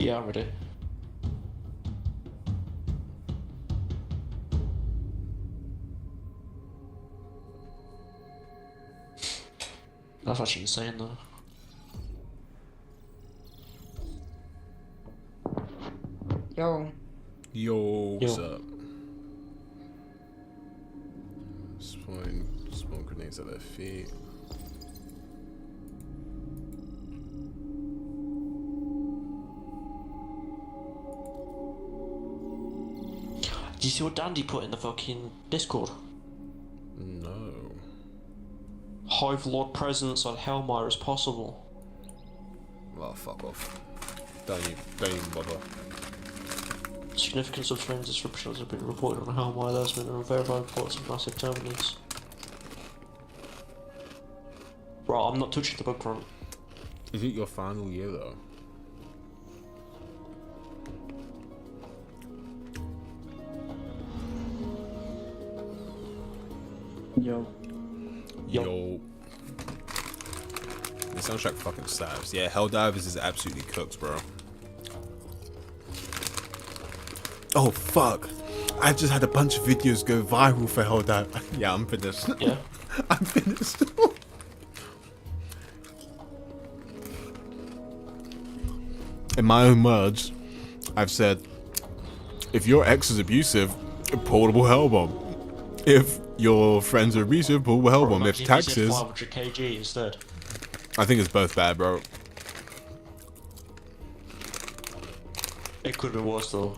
Yeah, I'm ready. That's actually insane though. Yo. Yo, what's Yo. up? Spawn smoke grenades at their feet. Did you see what Dandy put in the fucking Discord? No. Hive Lord presence on Hellmire is possible. Well, fuck off. Don't even bother. Significant subterranean disruptions have been reported on Hellmire. There's been verified reports of massive turbulence. Bro, I'm not touching the bug front. Is it your final year though? Yo. Yo. The soundtrack fucking slaps. Yeah, Helldivers is absolutely cooked, bro. Oh fuck! I just had a bunch of videos go viral for Helldivers. Yeah, I'm finished. Yeah? I'm finished. In my own words, I've said, if your ex is abusive, portable hell bomb. If your friends are abusive, portable hell bomb. If Imagine taxes, you said 500 kg instead. I think it's both bad, bro. It could have been worse though.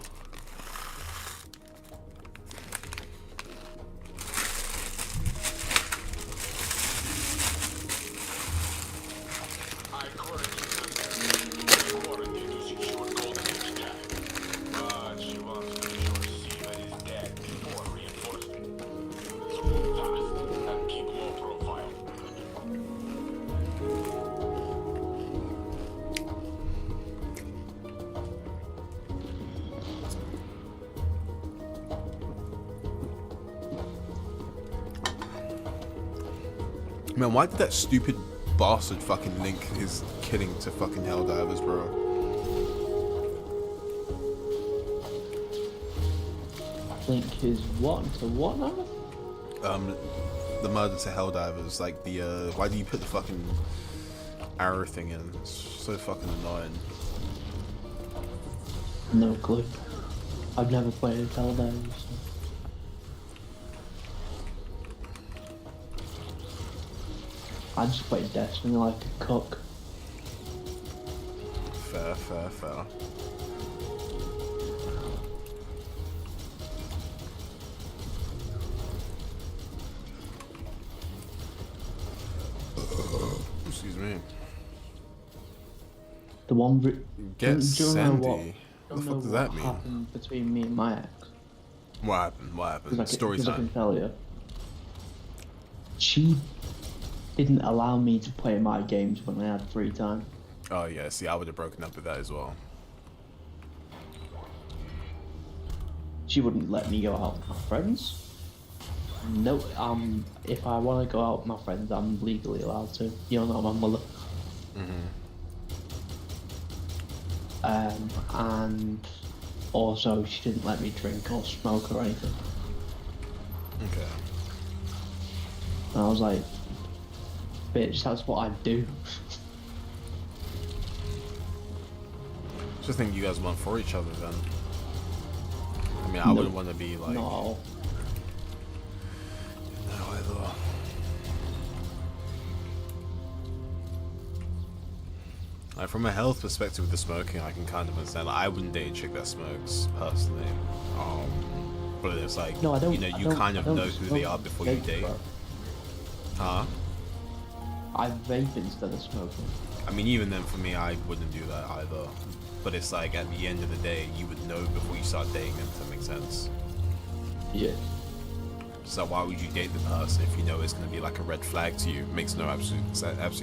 Man, why did that stupid bastard fucking link his killing to fucking Helldivers, bro? Link his what to what now? The murder to Helldivers, like the, why do you put the fucking arrow thing in? It's so fucking annoying. No clue. I've never played Helldivers. So. I just play Destiny like a cook. Fair, fair, fair. Excuse me. The one. Get do you know Sandy. what? What the fuck does that mean? Happened between me and my ex? What happened? What happened? Because Story I can time. tell you. She didn't allow me to play my games when I had free time. Oh yeah, see, I would have broken up with that as well. She wouldn't let me go out with my friends. No, if I want to go out with my friends, I'm legally allowed to. You're not my mother. And also she didn't let me drink or smoke or anything. Okay. And I was like, bitch, that's what I do. Just think you guys weren't for each other then. I mean, I No. wouldn't want to be like. Not at all. No, either. Like from a health perspective with the smoking, I can kind of understand. Like, I wouldn't date a chick that smokes personally. But it's like, No, I don't. you know, you kind of know who they are before you date. Bro. Huh? I vape instead of smoking. I mean, even then, for me, I wouldn't do that either. But it's like, at the end of the day, you would know before you start dating them, if that makes sense. Yeah. So why would you date the person if you know it's going to be like a red flag to you? It makes no absolute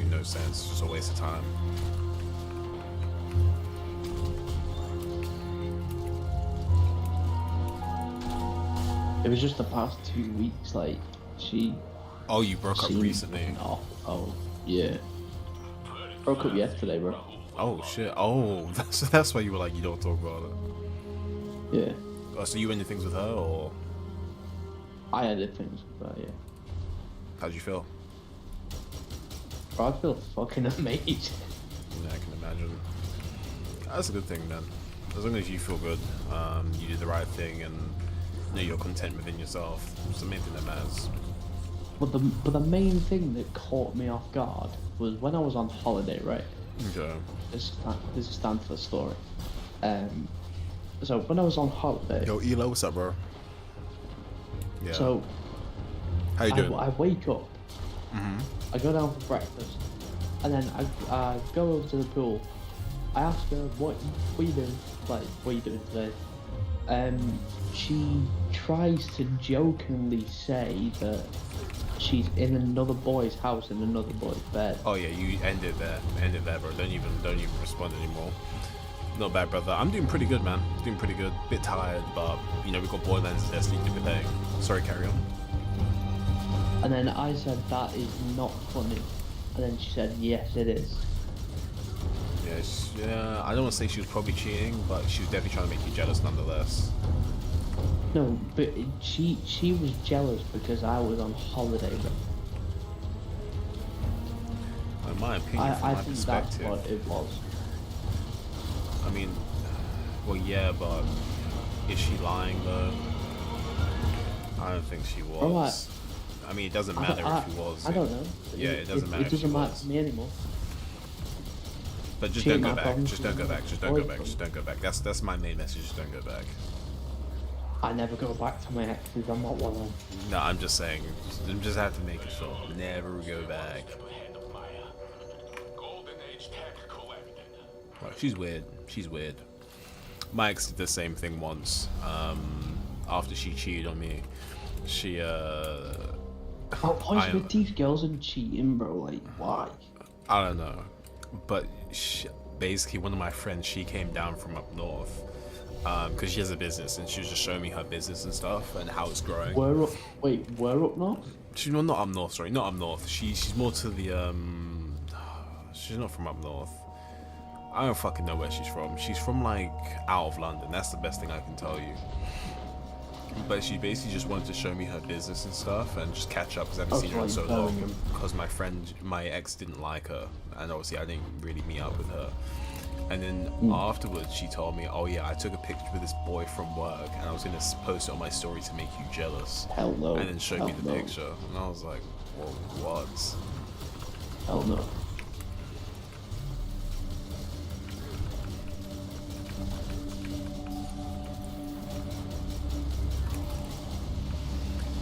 no sense. It's just a waste of time. It was just the past 2 weeks, like, she... Oh, you broke up seemed recently? off. Oh, yeah. Broke up yesterday, bro. Oh shit. Oh, that's why you were like you don't talk about it. Yeah. Oh, so you ended things with her, or I ended things with that, yeah. how'd you feel? Bro, I feel fucking amazing. Yeah, I can imagine. That's a good thing, man. As long as you feel good, you did the right thing, and you know, you're content within yourself. It's the main thing that matters. But the main thing that caught me off guard was when I was on holiday, right? Okay. This is stand for the story. So when I was on holiday, Yo, Elo, what's up, bro? Yeah. so how you doing? I wake up, I go down for breakfast, and then I go over to the pool. I ask her, what are you doing? Like, what are you doing today? She tries to jokingly say that she's in another boy's house in another boy's bed. Oh yeah, you end it there. End it there, bro. Don't even respond anymore. Not bad, brother. I'm doing pretty good, man. Doing pretty good. Bit tired, but you know, we've got Borderlands and Destiny to play. Sorry, carry on. And then I said, that is not funny. And then she said, yes, it is. Yeah, I don't want to say she was probably cheating, but she was definitely trying to make you jealous nonetheless. No, but she was jealous because I was on holiday. In my opinion, from I my think that's perspective, what it was. I mean, well, yeah, but is she lying though? I don't think she was. I mean, it doesn't matter if she was. I don't know. Yeah, it doesn't matter. It doesn't matter to me anymore. But just don't go back. Just don't go back. Just don't go back. Just don't go back. That's my main message. Just don't go back. I never go back to my exes. I'm not one of them. No, I'm just saying. I'm just have to make it sure. Never go back. Well, she's weird. She's weird. My ex did the same thing once. After she cheated on me, she What is with these girls and cheating, bro? Like, why? I don't know, but basically one of my friends, she came down from up north because she has a business, and she was just showing me her business and stuff and how it's growing. We're up north? She's not up north, sorry, not up north. She's more to the she's not from up north. I don't fucking know where she's from. She's from like out of London. That's the best thing I can tell you. But she basically just wanted to show me her business and stuff and just catch up because I haven't seen her in so long. Because my ex didn't like her, and obviously I didn't really meet up with her. And then afterwards she told me, oh yeah, I took a picture with this boy from work and I was gonna post it on my story to make you jealous. Hell no. And then showed me the picture, and I was like, well, what? Hell no.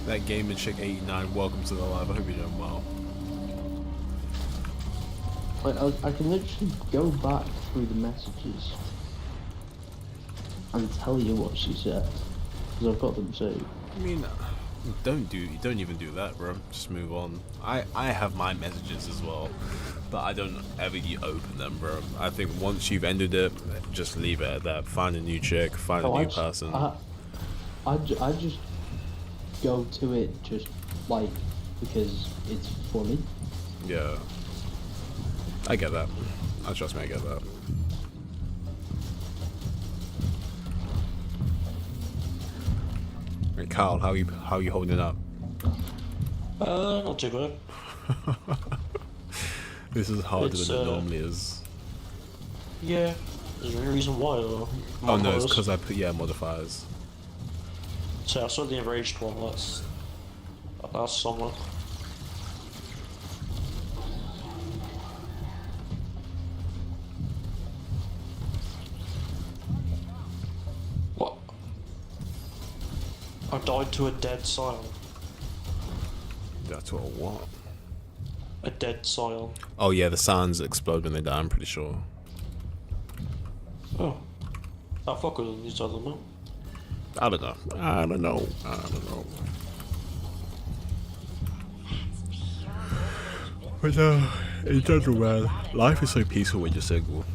That Gamer Chick 89, welcome to the live. I hope you're doing well. Like, I can literally go back through the messages and tell you what she said, because I've got them saved. I mean, don't even do that, bro. Just move on. I have my messages as well, but I don't ever open them, bro. I think once you've ended it, just leave it at that. Find a new chick, find a new person. I just go to it just like because it's funny. Yeah, I get that. Trust me, I get that. Hey, Carl, how you holding up? Not too bad. This is harder than it normally is. Yeah. Is there any reason why? Or Oh no, it's because I put modifiers. So I saw the enraged one. That's someone. What? I died to a dead scion. That's what? A dead scion. Oh yeah, the sounds explode when they die, I'm pretty sure. Oh. That fucker than these other men. I don't know. But in general, man, life is so peaceful when you're single.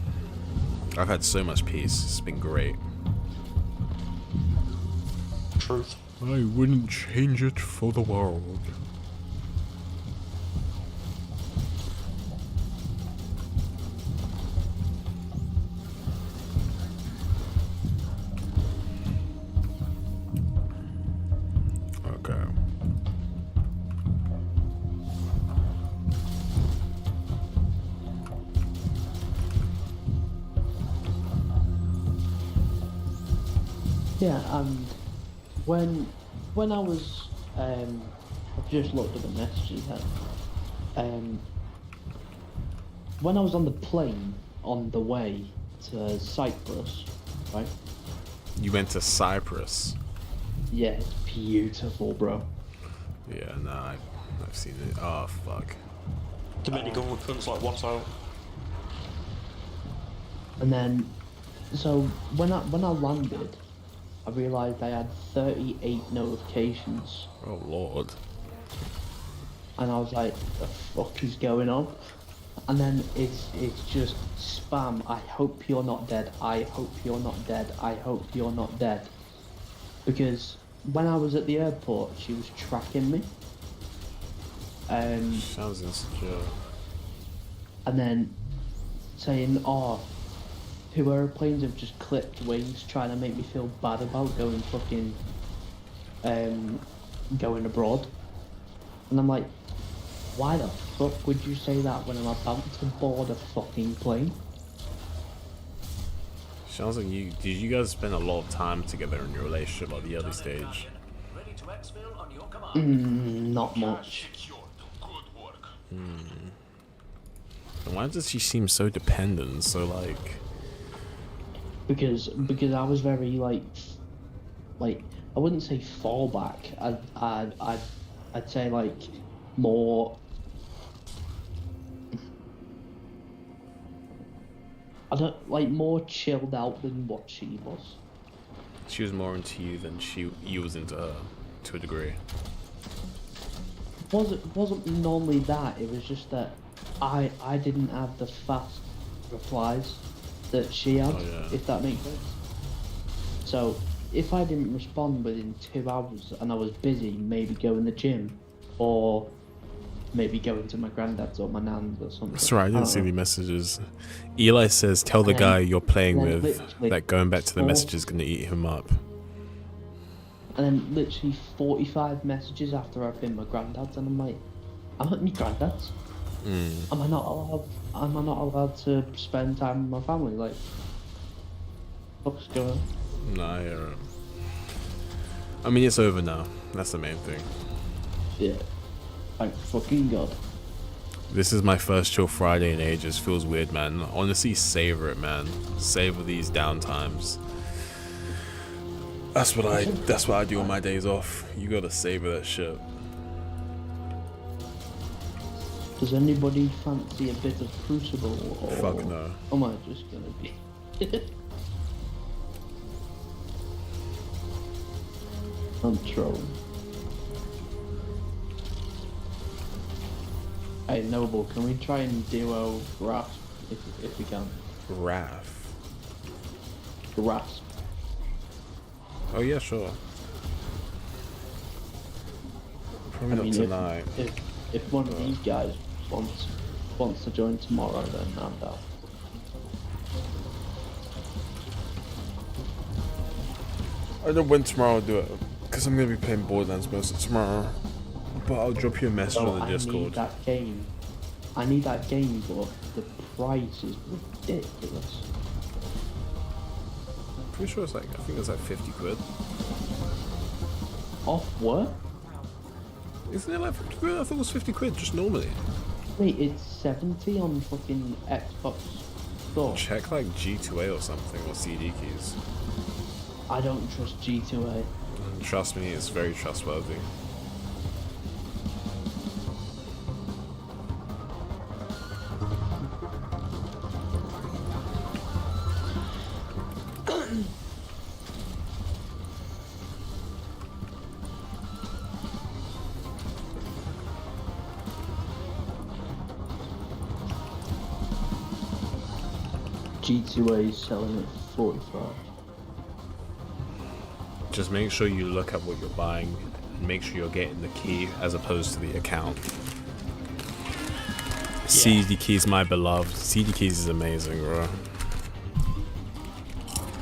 I've had so much peace, it's been great. Truth. I wouldn't change it for the world. Yeah, and when I was I've just looked at the messages then. When I was on the plane on the way to Cyprus, right? You went to Cyprus. Yeah, it's beautiful, bro. Yeah, nah, I've seen it. Oh fuck. Dominican Republic's like what's out. And then, so when I landed, I realised I had 38 notifications, Oh lord. and I was like, "The fuck is going on?" And then it's just spam. I hope you're not dead. I hope you're not dead. I hope you're not dead. Because when I was at the airport, she was tracking me. Sounds insecure. And then saying, "Oh, 2 airplanes have just clipped wings," trying to make me feel bad about going abroad. And I'm like, why the fuck would you say that when I'm about to board a fucking plane? Sounds like did you guys spend a lot of time together in your relationship at the early stage? Not much. And why does she seem so dependent? So like, Because I was very like I wouldn't say fallback. I'd say like more. I don't like more chilled out than what she was. she was more into you than you was into her, to a degree. Wasn't normally that. It was just that I didn't have the fast replies that she had. Oh, yeah. If that makes sense. So if I didn't respond within 2 hours and I was busy, maybe going to the gym, or maybe going to my granddad's or my nan's or something. Sorry, I didn't see don't the know. messages. Eli says, tell the And then- guy you're playing and then with literally that going back to the four- message is going to eat him up. And then literally 45 messages after I've been my granddad's, and I'm like, I'm at my granddad's. Am I not allowed to spend time with my family? Like, what's going on? Nah, I hear it. I mean, it's over now. That's the main thing. Yeah. Thank fucking God. This is my first chill Friday in ages. Feels weird, man. Honestly, savor it, man. Savor these downtimes. That's what I do on my days off. You gotta savor that shit. Does anybody fancy a bit of Crucible, or Fuck no. am I just gonna be? I'm trolling. Hey Noble, can we try and duo Grasp if we can? Graph. Grasp. Oh yeah, sure. Probably not tonight. If one of these guys wants to join tomorrow, then I'm down. I don't know when tomorrow I'll do it, because I'm gonna be playing Borderlands most of tomorrow. But I'll drop you a message So on the I need Discord. that game. I need that game, but the price is ridiculous. Pretty sure it's like, I think it's like 50 quid. Off what? Isn't it like 50 quid? I thought it was 50 quid just normally. Wait, it's 70 on fucking Xbox Store. Check like G2A or something, or CD keys. I don't trust G2A. Trust me, it's very trustworthy. G2A is selling at 45. Just make sure you look at what you're buying and make sure you're getting the key as opposed to the account. CD keys, my beloved. CD keys is amazing, bro.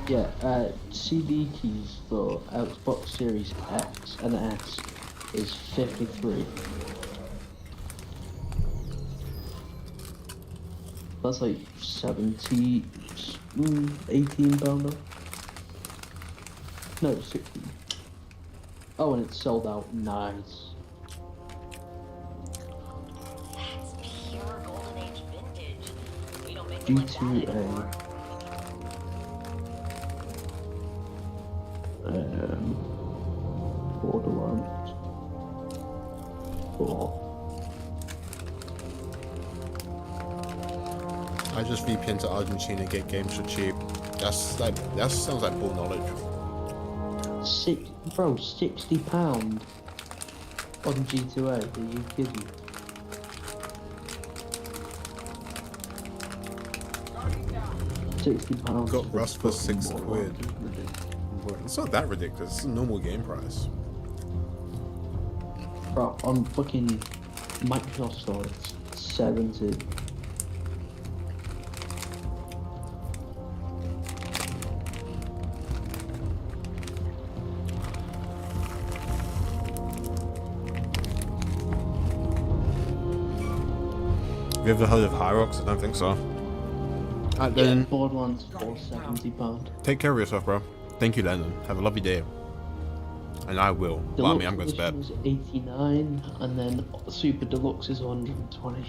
Yeah, CD keys for Xbox Series X and S is 53. That's like 70, £18. No, 60. Oh, and it's sold out. Nice. That's pure golden age vintage. We don't make them like that G2A. anymore. Borderlands 4. I just VPN to Argentina, get games for cheap. That sounds like bull knowledge. Bro, £60 on G2A. Are you kidding? £60. Got Rust for £6. It's not that ridiculous. It's a normal game price. Bro, on fucking Microsoft Store, it's 70. Have you ever heard of Hyrox? I don't think so. Alright Yeah, then, Borderlands for £70. take care of yourself, bro. Thank you, Lennon. Have a lovely day. And I will. Well, I mean, I'm going to bed. Edition is 89, and then Super Deluxe is 120.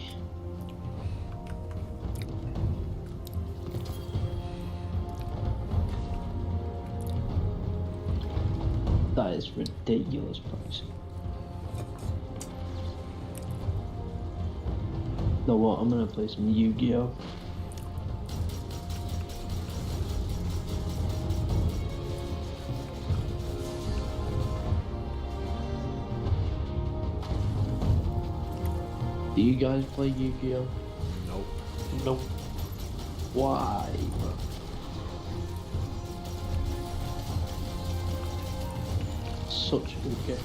That is ridiculous price. Know what? I'm gonna play some Yu-Gi-Oh. Do you guys play Yu-Gi-Oh? Nope. Nope. Why? Such a good game.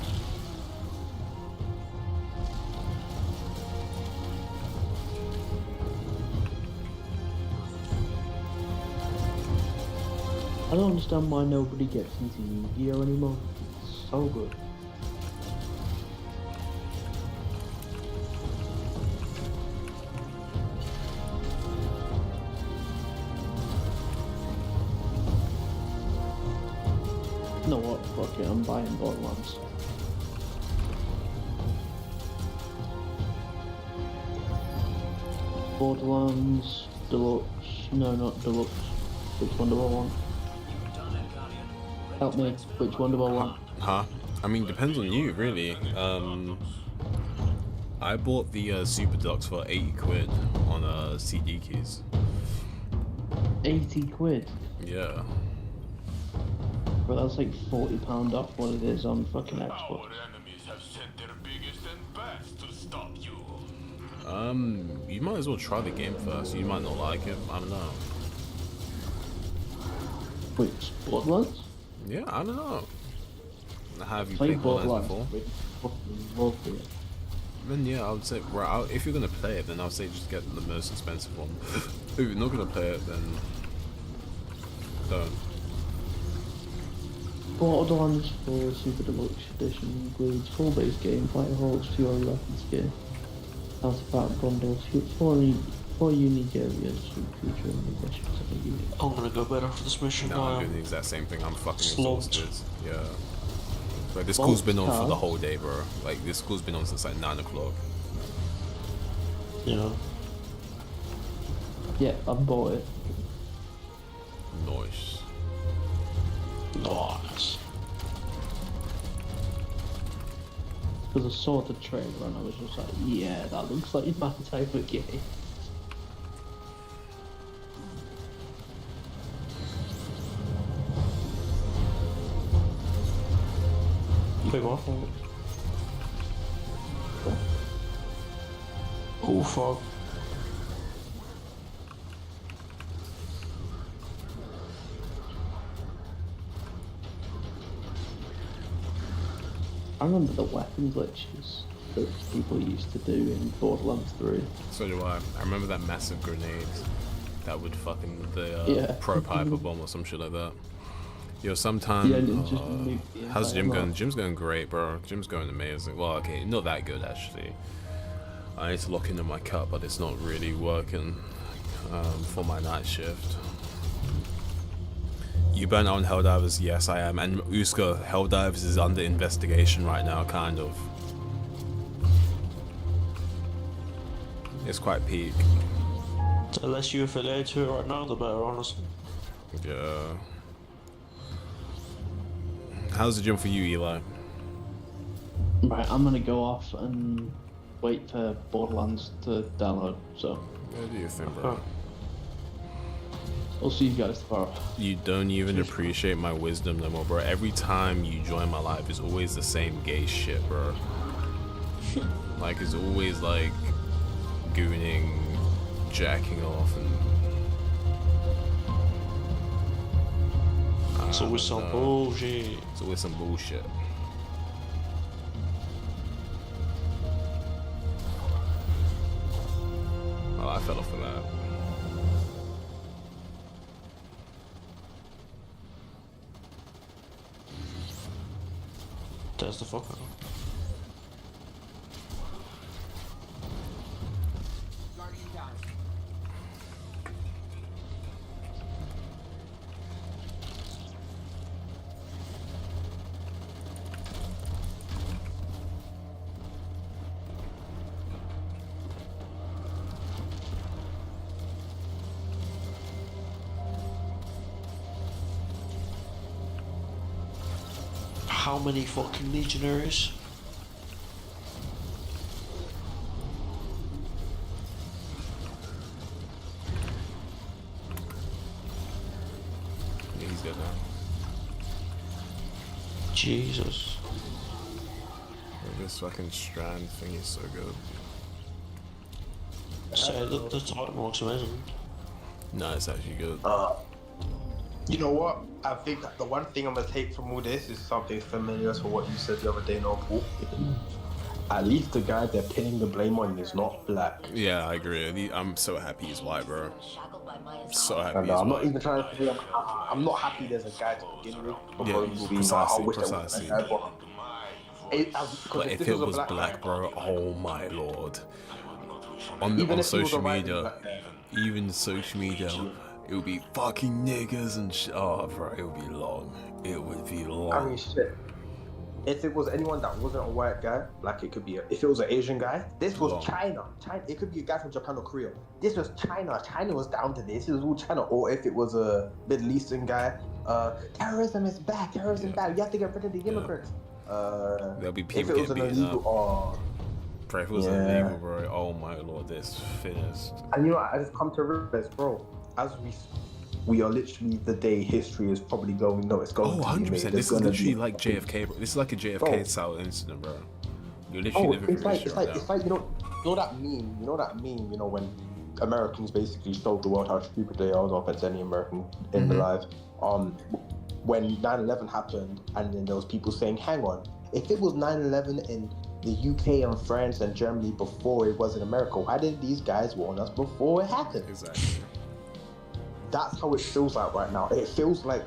I don't understand why nobody gets into Yu-Gi-Oh anymore. It's so good. You know what? Fuck it, I'm buying Borderlands. Borderlands Deluxe. No, not Deluxe. Which one do I want? Help me. Which one do I want? Huh? I mean, depends on you, really. I bought the Super Deluxe for 80 quid on CD keys. 80 quid. Yeah. But that's like £40 off what it is on fucking Xbox. Our enemies have sent their biggest and best to stop you. You might as well try the game first. You might not like it. I don't know. Which Borderlands? Yeah, I don't know. Have you Play played Borderlands Borderlands. before? Fucking love it. Then yeah, I would say, well, if you're gonna play it, then I would say just get the most expensive one. If you're not gonna play it, then don't. Borderlands 4 Super Deluxe Edition includes full base gameplay, holds fury weapons gear, artifact bundles, four unique areas, featuring additions of a unit. I'm gonna go better for this mission. No, I'm doing the exact same thing. I'm fucking Slumped. exhausted. Yeah. Like this Well, school's been on for the tough. whole day, bro. Like this school's been on since like 9 o'clock. Yeah. Yeah, I bought it. Nice. Nice. Because I saw the trailer and I was just like, yeah, that looks like my type of game. Big waffle. Oh fuck. I remember the weapon glitches that people used to do in Borderlands 3. So do I. I remember that massive grenade that would fucking the Yeah. pro piper bomb or some shit like that. Yo, sometime. Yeah, and it just nuke the how's entire Jim going? map. Jim's going great, bro. Jim's going amazing. Well, okay, not that good actually. I need to lock into my cut, but it's not really working for my night shift. You burnt out on Helldivers? Yes, I am. And Uska, Helldivers is under investigation right now, kind of. It's quite peak. The less you affiliate to it right now, the better, honestly. Yeah. How's the gym for you, Eli? Right, I'm gonna go off and wait for Borderlands to download. So Yeah, do your thing, bro. I'll see you guys tomorrow. You don't even appreciate my wisdom no more, bro. Every time you join my life, it's always the same gay shit, bro. Like, it's always like gooning, jacking off, and It's always some bullshit. it's always some bullshit. Oh, I fell off for that. There's the fucker. How many fucking legionaries? Yeah, he's good now. Jesus. This fucking strand thing is so good. Say the Titan looks amazing. No, it's actually good. You know what? I think that the one thing I'm gonna take from all this is something familiar to what you said the other day, no Paul. At least the guy they're pinning the blame on is not black. Yeah, I agree. I'm so happy he's white, bro. Shackled by my So happy And he's I'm not white. even trying to say I'm not happy there's a guy to begin with. Yeah, precisely, precisely. Because But if it was black, bro, oh my lord. On Even if he was social a white media, black guy. even social media, it would be fucking niggas and oh, bro, it would be long. It would be I long. mean, shit. If it was anyone that wasn't a white guy, like it could be, if it was an Asian guy, this was Long. China. It could be a guy from Japan or Korea. This was China. China was down to this. It was all China. Or if it was a Middle Eastern guy, terrorism is back. Terrorism back. You have to get rid of the immigrants. There'll be If people it was getting an beaten illegal, up. Bro, if it was Yeah. illegal, bro, oh my lord, this finished. and you know, what, I just come to realize, bro, as we are literally the day history is probably going. No, it's going. Oh, to be 100%. made. This There's is gonna literally be- like JFK, bro. This is like a JFK Bro. style incident, bro. You're literally Oh, living it's through like this it's shit like right it's now. like you know that meme. You know that meme. You know when Americans basically showed the world how stupid they are. I was offense to any American in the life. When 9/11 happened, and then there was people saying, "Hang on, if it was 9/11 in the UK and France and Germany before it was in America, why didn't these guys warn us before it happened?" Exactly. That's how it feels like right now. It feels like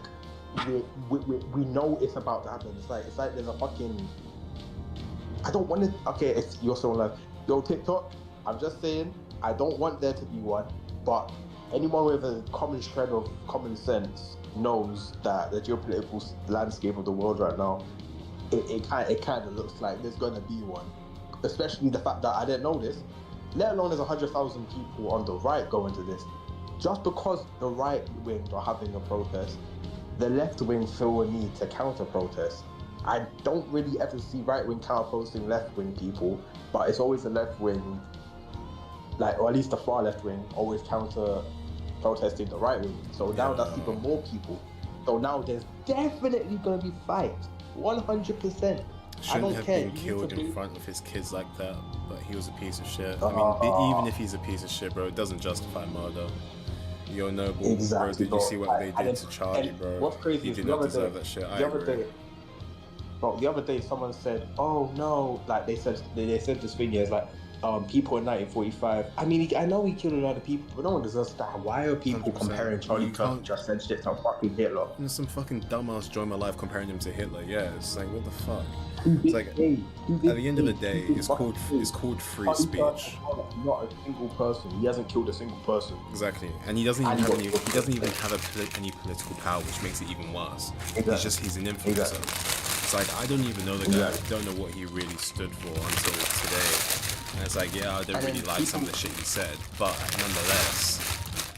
we know it's about to happen. It's like there's a fucking. I don't want to. Okay, if you're so like, yo, TikTok, I'm just saying, I don't want there to be one, but anyone with a common shred of common sense knows that the geopolitical landscape of the world right now, it kind of looks like there's going to be one. Especially the fact that I didn't know this, let alone there's 100,000 people on the right going to this. Just because the right wing are having a protest, the left wing feel a need to counter protest. I don't really ever see right wing counter protesting left wing people, but it's always the left wing, like, or at least the far left wing, always counter protesting the right wing. So now that's even more people. So now there's definitely gonna be fights, 100%. I Shouldn't don't have care. been You killed need to in be- front of his kids like that, but he was a piece of shit. I mean, even if he's a piece of shit, bro, it doesn't justify murder. You're noble, Exactly, bro. Did you see what they And did then- to Charlie, and bro? What's crazy He is did the not other deserve day, that shit. the other day, someone said, "Oh no!" Like they said this thing is like, people in 1945. I mean, I know he killed a lot of people, but no one deserves to die. Why are people 100%. comparing Charlie You Kirk can't- just said shit to fucking Hitler? And some fucking dumbass joined my life comparing him to Hitler. Yeah, it's like, what the fuck? It's It's like, at the end of the day, it's called free speech. Not a single person. He hasn't killed a single person. Exactly, and he doesn't even And have what- any. He doesn't even have any political power, which makes it even worse. Exactly. He's an influencer. Exactly. It's like I don't even know the guy. Exactly. Don't know what he really stood for until today. And it's like, yeah, I don't And really then like some of the shit he said, but nonetheless,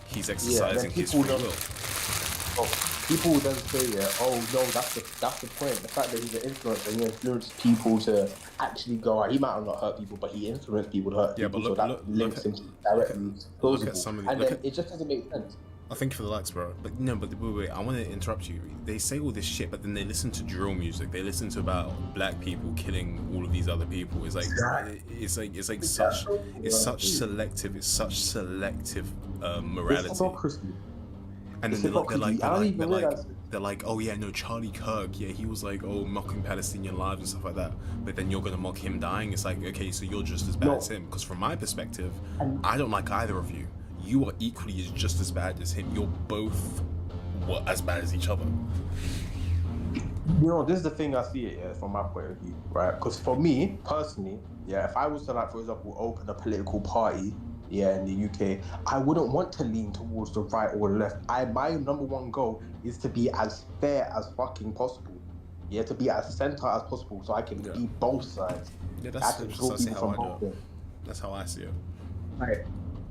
he's exercising his people free don't- will. People then say, yeah, oh no, that's the point. The fact that he's an influencer, he influenced people to actually go out. He might have not hurt people, but he influenced people to hurt Yeah, people. but so look- that links look him directly. look at plausible. some of the- and look then at- it just doesn't make sense. I thank you for the likes, bro. But no, but wait, I want to interrupt you. They say all this shit, but then they listen to drill music. They listen to about black people killing all of these other people. It's like such selective It's morality. hypocrisy. And It's then hypocrisy. I don't even realize. they're like, oh yeah, no, Charlie Kirk, yeah, he was like, oh, mocking Palestinian lives and stuff like that. But then you're gonna mock him dying. It's like, okay, so you're just as bad No. as him. Because from my perspective, I don't like either of you. You are equally just as bad as him. You're both as bad as each other. You know, this is the thing I see it, yeah, from my point of view, right? Because for me, personally, yeah, if I was to, like, for example, open a political party, yeah, in the UK, I wouldn't want to lean towards the right or the left. My number one goal is to be as fair as fucking possible. Yeah, to be as centre as possible so I can Yeah. be both sides. Yeah, I that's can just draw that's people how I from do both it. sides. That's how I see it. Right.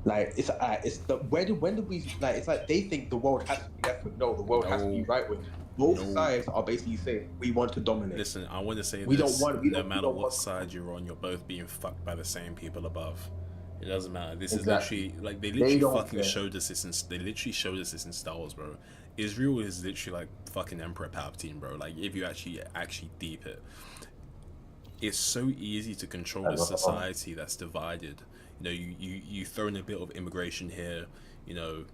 Like it's the when did we like it's like they think the world has to be left wing. No, the world has to be No. right wing. Both No. sides are basically saying we want to dominate. Listen, I want to say We this: don't want- we no don't- we matter don't what want- side you're on, you're both being fucked by the same people above. It doesn't matter. This Exactly. is literally like they They literally don't fucking care. showed us this. They literally showed us this in Star Wars, bro. Israel is literally like fucking Emperor Palpatine, bro. Like if you actually deep it, it's so easy to control a society that's divided. You know, you throw in a bit of immigration here. You know,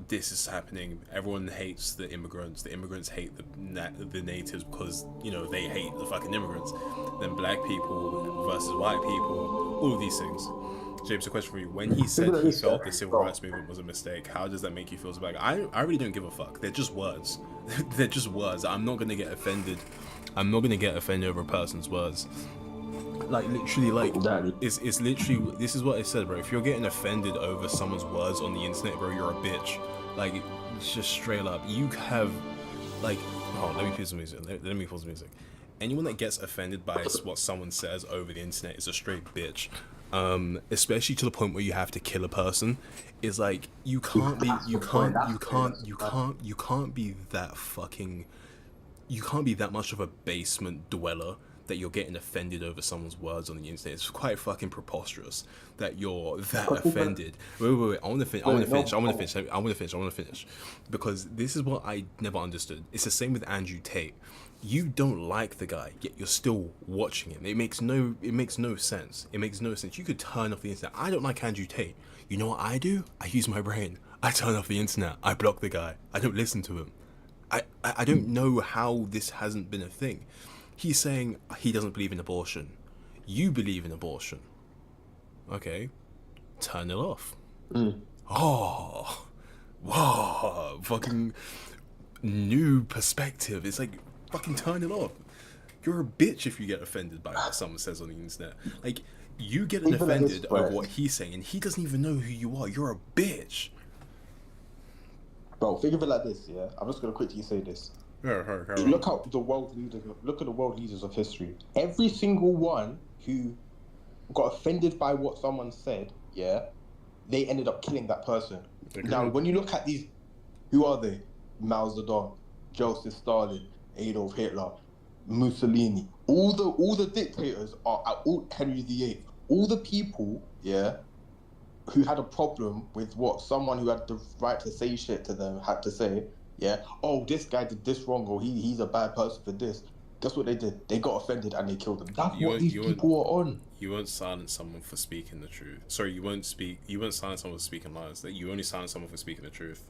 this is happening. Everyone hates the immigrants. The immigrants hate the natives because, you know, they hate the fucking immigrants. Then black people versus white people. All of these things. James, a question for you. When he said he felt the civil rights movement was a mistake, how does that make you feel? So like, I really don't give a fuck. They're just words. They're just words. I'm not gonna get offended. I'm not gonna get offended over a person's words. Like literally, like Exactly. it's literally, this is what I said, bro. If you're getting offended over someone's words on the internet, bro, you're a bitch. Like, it's just straight up. You have, like, oh, let me pause the music. Let me pause the music. Anyone that gets offended by what someone says over the internet is a straight bitch. Especially to the point where you have to kill a person. Is like, you can't be that fucking, you can't be that much of a basement dweller that you're getting offended over someone's words on the internet. It's quite fucking preposterous that you're that offended. Wait. I want to finish. Because this is what I never understood. It's the same with Andrew Tate. You don't like the guy, yet you're still watching him. It makes no sense. It makes no sense. You could turn off the internet. I don't like Andrew Tate. You know what I do? I use my brain. I turn off the internet. I block the guy. I don't listen to him. I don't know how this hasn't been a thing. He's saying he doesn't believe in abortion. You believe in abortion. Okay. Turn it off. Oh. Wow. Fucking new perspective. It's like, fucking turn it off. You're a bitch if you get offended by what someone says on the internet. Like, you getting Even at this offended over point. what he's saying, and he doesn't even know who you are. You're a bitch. Bro, think of it like this, yeah. I'm just gonna quickly say this. Look at the world leaders. Look at the world leaders of history. Every single one who got offended by what someone said, yeah, they ended up killing that person. Agreed. Now, when you look at these, who are they? Mao Zedong, Joseph Stalin, Adolf Hitler, Mussolini. All the dictators are all Henry VIII. All the people, yeah, who had a problem with what someone who had the right to say shit to them had to say. Yeah. Oh, this guy did this wrong, or he's a bad person for this. Guess what they did? They got offended and they killed them. That's what these people are on. You won't silence someone for speaking the truth. Sorry, you won't silence someone for speaking lies. That you only silence someone for speaking the truth.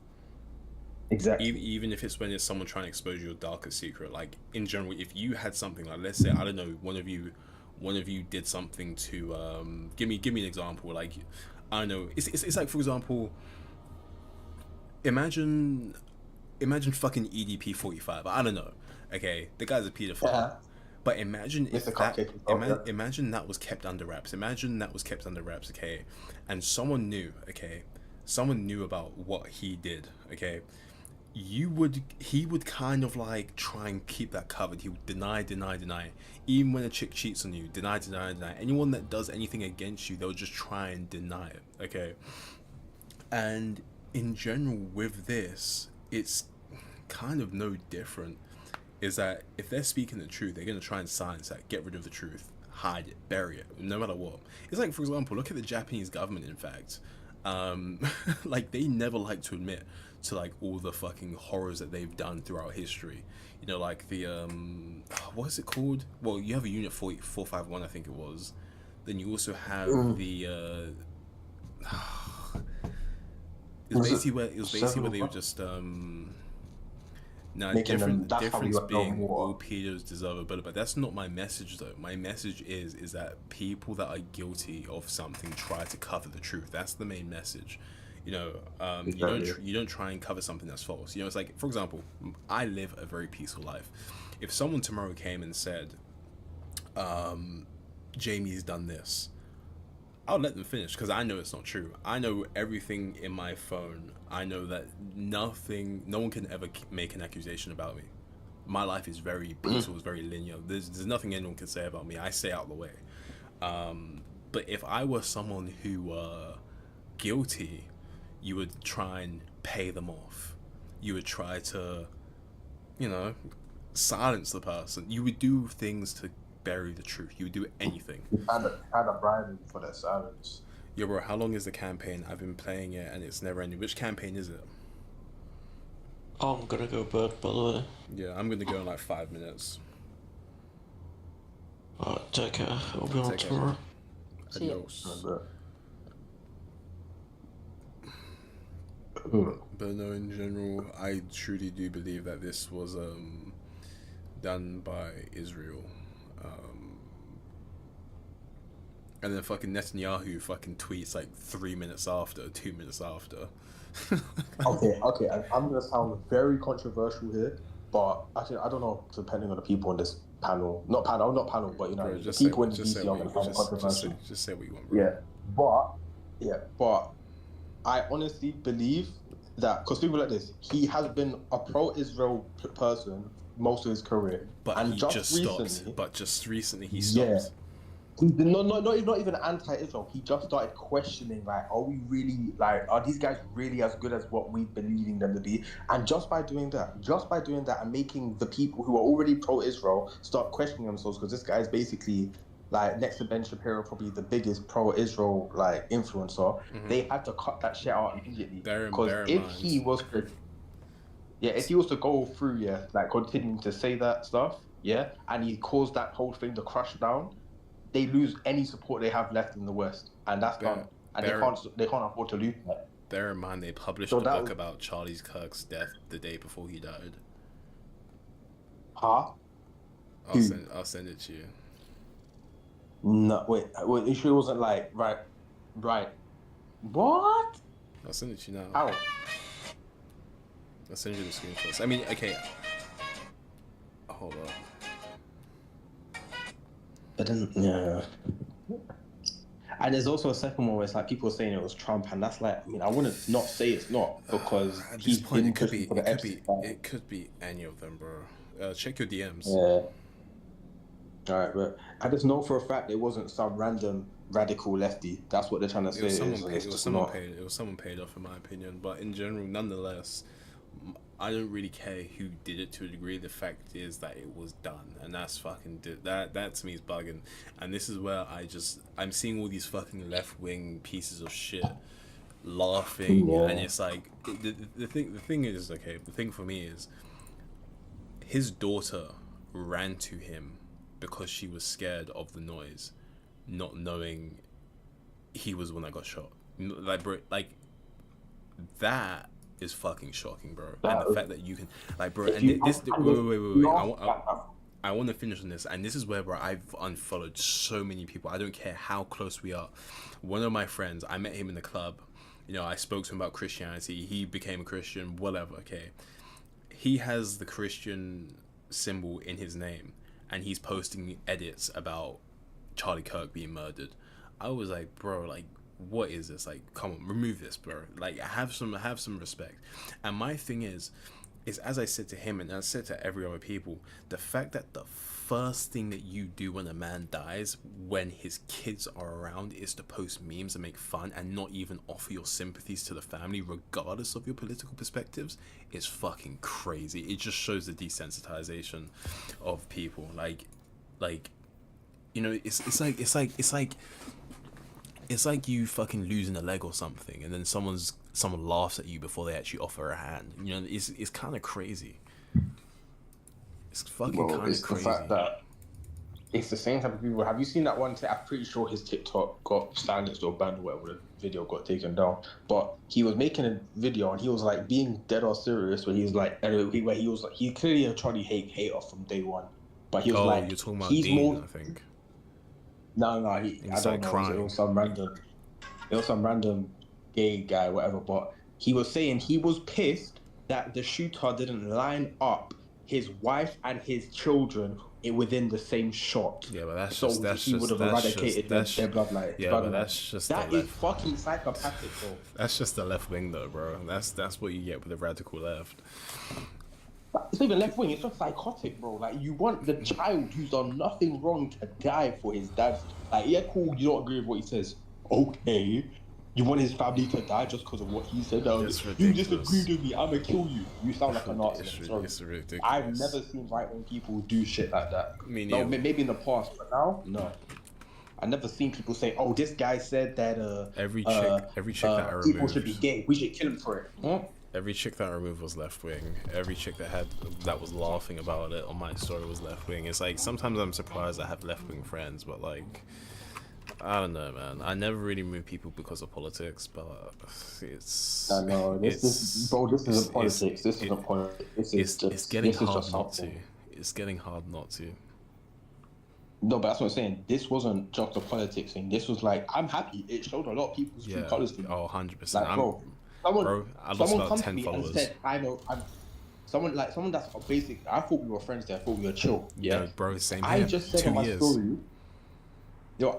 Exactly. Even if it's when it's someone trying to expose your darkest secret. Like, in general, if you had something like, let's say, I don't know, one of you one of you did something to give me an example. Like, I don't know. It's like, for example, imagine fucking EDP-45. I don't know. Okay, the guy's a pedophile. Yeah. But imagine if Mr. that, Cupcake as well, yeah. imagine that was kept under wraps. Imagine that was kept under wraps, okay? And someone knew, okay? Someone knew about what he did, okay? He would kind of like try and keep that covered. He would deny. Even when a chick cheats on you, deny. Anyone that does anything against you, they'll just try and deny it, okay? And in general, with this, it's kind of no different. Is that if they're speaking the truth, they're going to try and silence that, get rid of the truth, hide it, bury it, no matter what. It's like, for example, look at the Japanese government, in fact. Like, they never like to admit to, like, all the fucking horrors that they've done throughout history. You know, like the, what is it called? Well, you have a Unit 451, I think it was. Then you also have the, it was basically where they were just, now, Making them- difference that's how we got no being more. all pedos deserve a better, but that's not my message though. My message is that people that are guilty of something try to cover the truth. That's the main message. You know, you don't try and cover something that's false. You know, it's like, for example, I live a very peaceful life. If someone tomorrow came and said, Jamie's done this, I'll let them finish because I know it's not true. I know everything in my phone. I know that no one can ever make an accusation about me. My life is very peaceful, it's very linear. There's nothing anyone can say about me. I stay out of the way. But if I were someone who were guilty, you would try and pay them off. You would try to, you know, silence the person. You would do things to bury the truth. You would do anything. Had a bribe for that silence. Yo, bro, how long is the campaign? I've been playing it and it's never ending. Which campaign is it? I'm gonna go bed, by the way. Yeah, I'm gonna go in like 5 minutes. Alright, take care. I'll be on Take care. tomorrow. See ya. Adios. Mm. But no, in general, I truly do believe that this was done by Israel. And then fucking Netanyahu fucking tweets like 3 minutes after, 2 minutes after. Okay, I'm gonna sound very controversial here, but actually, I don't know, depending on the people in this panel, not panel, but you know, Bro, the just say people in what the just say DC are what gonna you find it controversial. just say what you want, bro. But I honestly believe that because people like this, he has been a pro-Israel person most of his career, But and he just just recently, stopped. But just recently he Yeah. stopped. not even anti-Israel. He just started questioning, like, are we really, like, are these guys really as good as what we believing them to be? And just by doing that, and making the people who are already pro-Israel start questioning themselves, because this guy is basically, like, next to Ben Shapiro, probably the biggest pro-Israel, like, influencer. They had to cut that shit out immediately. Bear in Because if mind. he was to, if he was to go through, like, continuing to say that stuff, and he caused that whole thing to crush down, they lose any support they have left in the West, and that's done. And they can't afford to lose that. Bear in mind, they published So a that book was- about Charlie Kirk's death the day before he died. Huh? I'll send it to you. No, wait. You sure it wasn't like right? What? I'll send it to you now. How? I'll send you the screenshots. I mean, okay. Hold up. But then, And there's also a second one where it's like people are saying it was Trump, and that's like, I mean, I wouldn't not say it's not, because At this he's point, been it could pushing be for the Epstein file. it could be any of them, bro. Check your DMs. Yeah. All right, but I just know for a fact it wasn't some random radical lefty. That's what they're trying to say. It was someone is, and paid. it's It was just someone not. paid. It was someone paid off, in my opinion. But in general, nonetheless, I don't really care who did it to a degree. The fact is that it was done, and that's fucking that to me is bugging. And this is where I'm seeing all these fucking left wing pieces of shit laughing, Yeah. and it's like the thing is, okay. The thing for me is his daughter ran to him because she was scared of the noise, not knowing he was the one that got shot. Like, bro, like that is fucking shocking, bro. And the fact that you can, like, bro, If and you this, wait. I want to finish on this, and this is where, bro, I've unfollowed so many people. I don't care how close we are. One of my friends, I met him in the club. You know, I spoke to him about Christianity. He became a Christian, whatever, okay. He has the Christian symbol in his name, and he's posting edits about Charlie Kirk being murdered. I was like, bro, like, what is this? Like, come on, remove this, bro. Like, have some respect. And my thing is as I said to him and I said to every other people, the fact that the first thing that you do when a man dies, when his kids are around, is to post memes and make fun and not even offer your sympathies to the family, regardless of your political perspectives, is fucking crazy. It just shows the desensitization of people. Like, you know, it's like you fucking losing a leg or something, and then someone laughs at you before they actually offer a hand. You know, it's kind of crazy. It's fucking kind of crazy. The fact that it's the same type of people. Have you seen that one? I'm pretty sure his TikTok got silenced or banned or whatever. The video got taken down. But he was making a video and he was like being dead or serious. Where he was like, he clearly a Charlie hater from day one. But he was like, you're talking about he's Dean, more. I think. No, I don't know. Crying. It was some random gay guy, whatever. But he was saying he was pissed that the shooter didn't line up his wife and his children within the same shot. Yeah, but that's so just he would have eradicated their bloodline. Yeah, but that's just that is fucking psychopathic, bro. That's just the left wing, though, bro. That's what you get with the radical left. It's not even left wing. It's just psychotic, bro. Like, you want the child who's done nothing wrong to die for his dad. Like, yeah, cool. You don't agree with what he says. Okay. You want his family to die just because of what he said? You disagreed with me. I'm gonna kill you. You sound like a Nazi. It's ridiculous. I've never seen right-wing people do shit like that. No, maybe in the past, but now, no. I've never seen people say, "Oh, this guy said that every chick that I removed, people should be gay. We should kill him for it." Huh? Every chick that I removed was left wing. Every chick that was laughing about it on my story was left wing. It's like sometimes I'm surprised I have left wing friends, but like, I don't know, man. I never really move people because of politics, but it's. I know this isn't politics. This isn't politics. It's getting hard not to. It's getting hard not to. No, but that's what I'm saying. This wasn't just a politics thing. This was like, I'm happy. It showed a lot of people's true colors to me. Oh, 100%. Like, bro, I lost about 10 followers. And said, I know, someone that's a basic. I thought we were friends there. I thought we were chill. Yeah, no, bro, same here. I just said 2 on my years. story.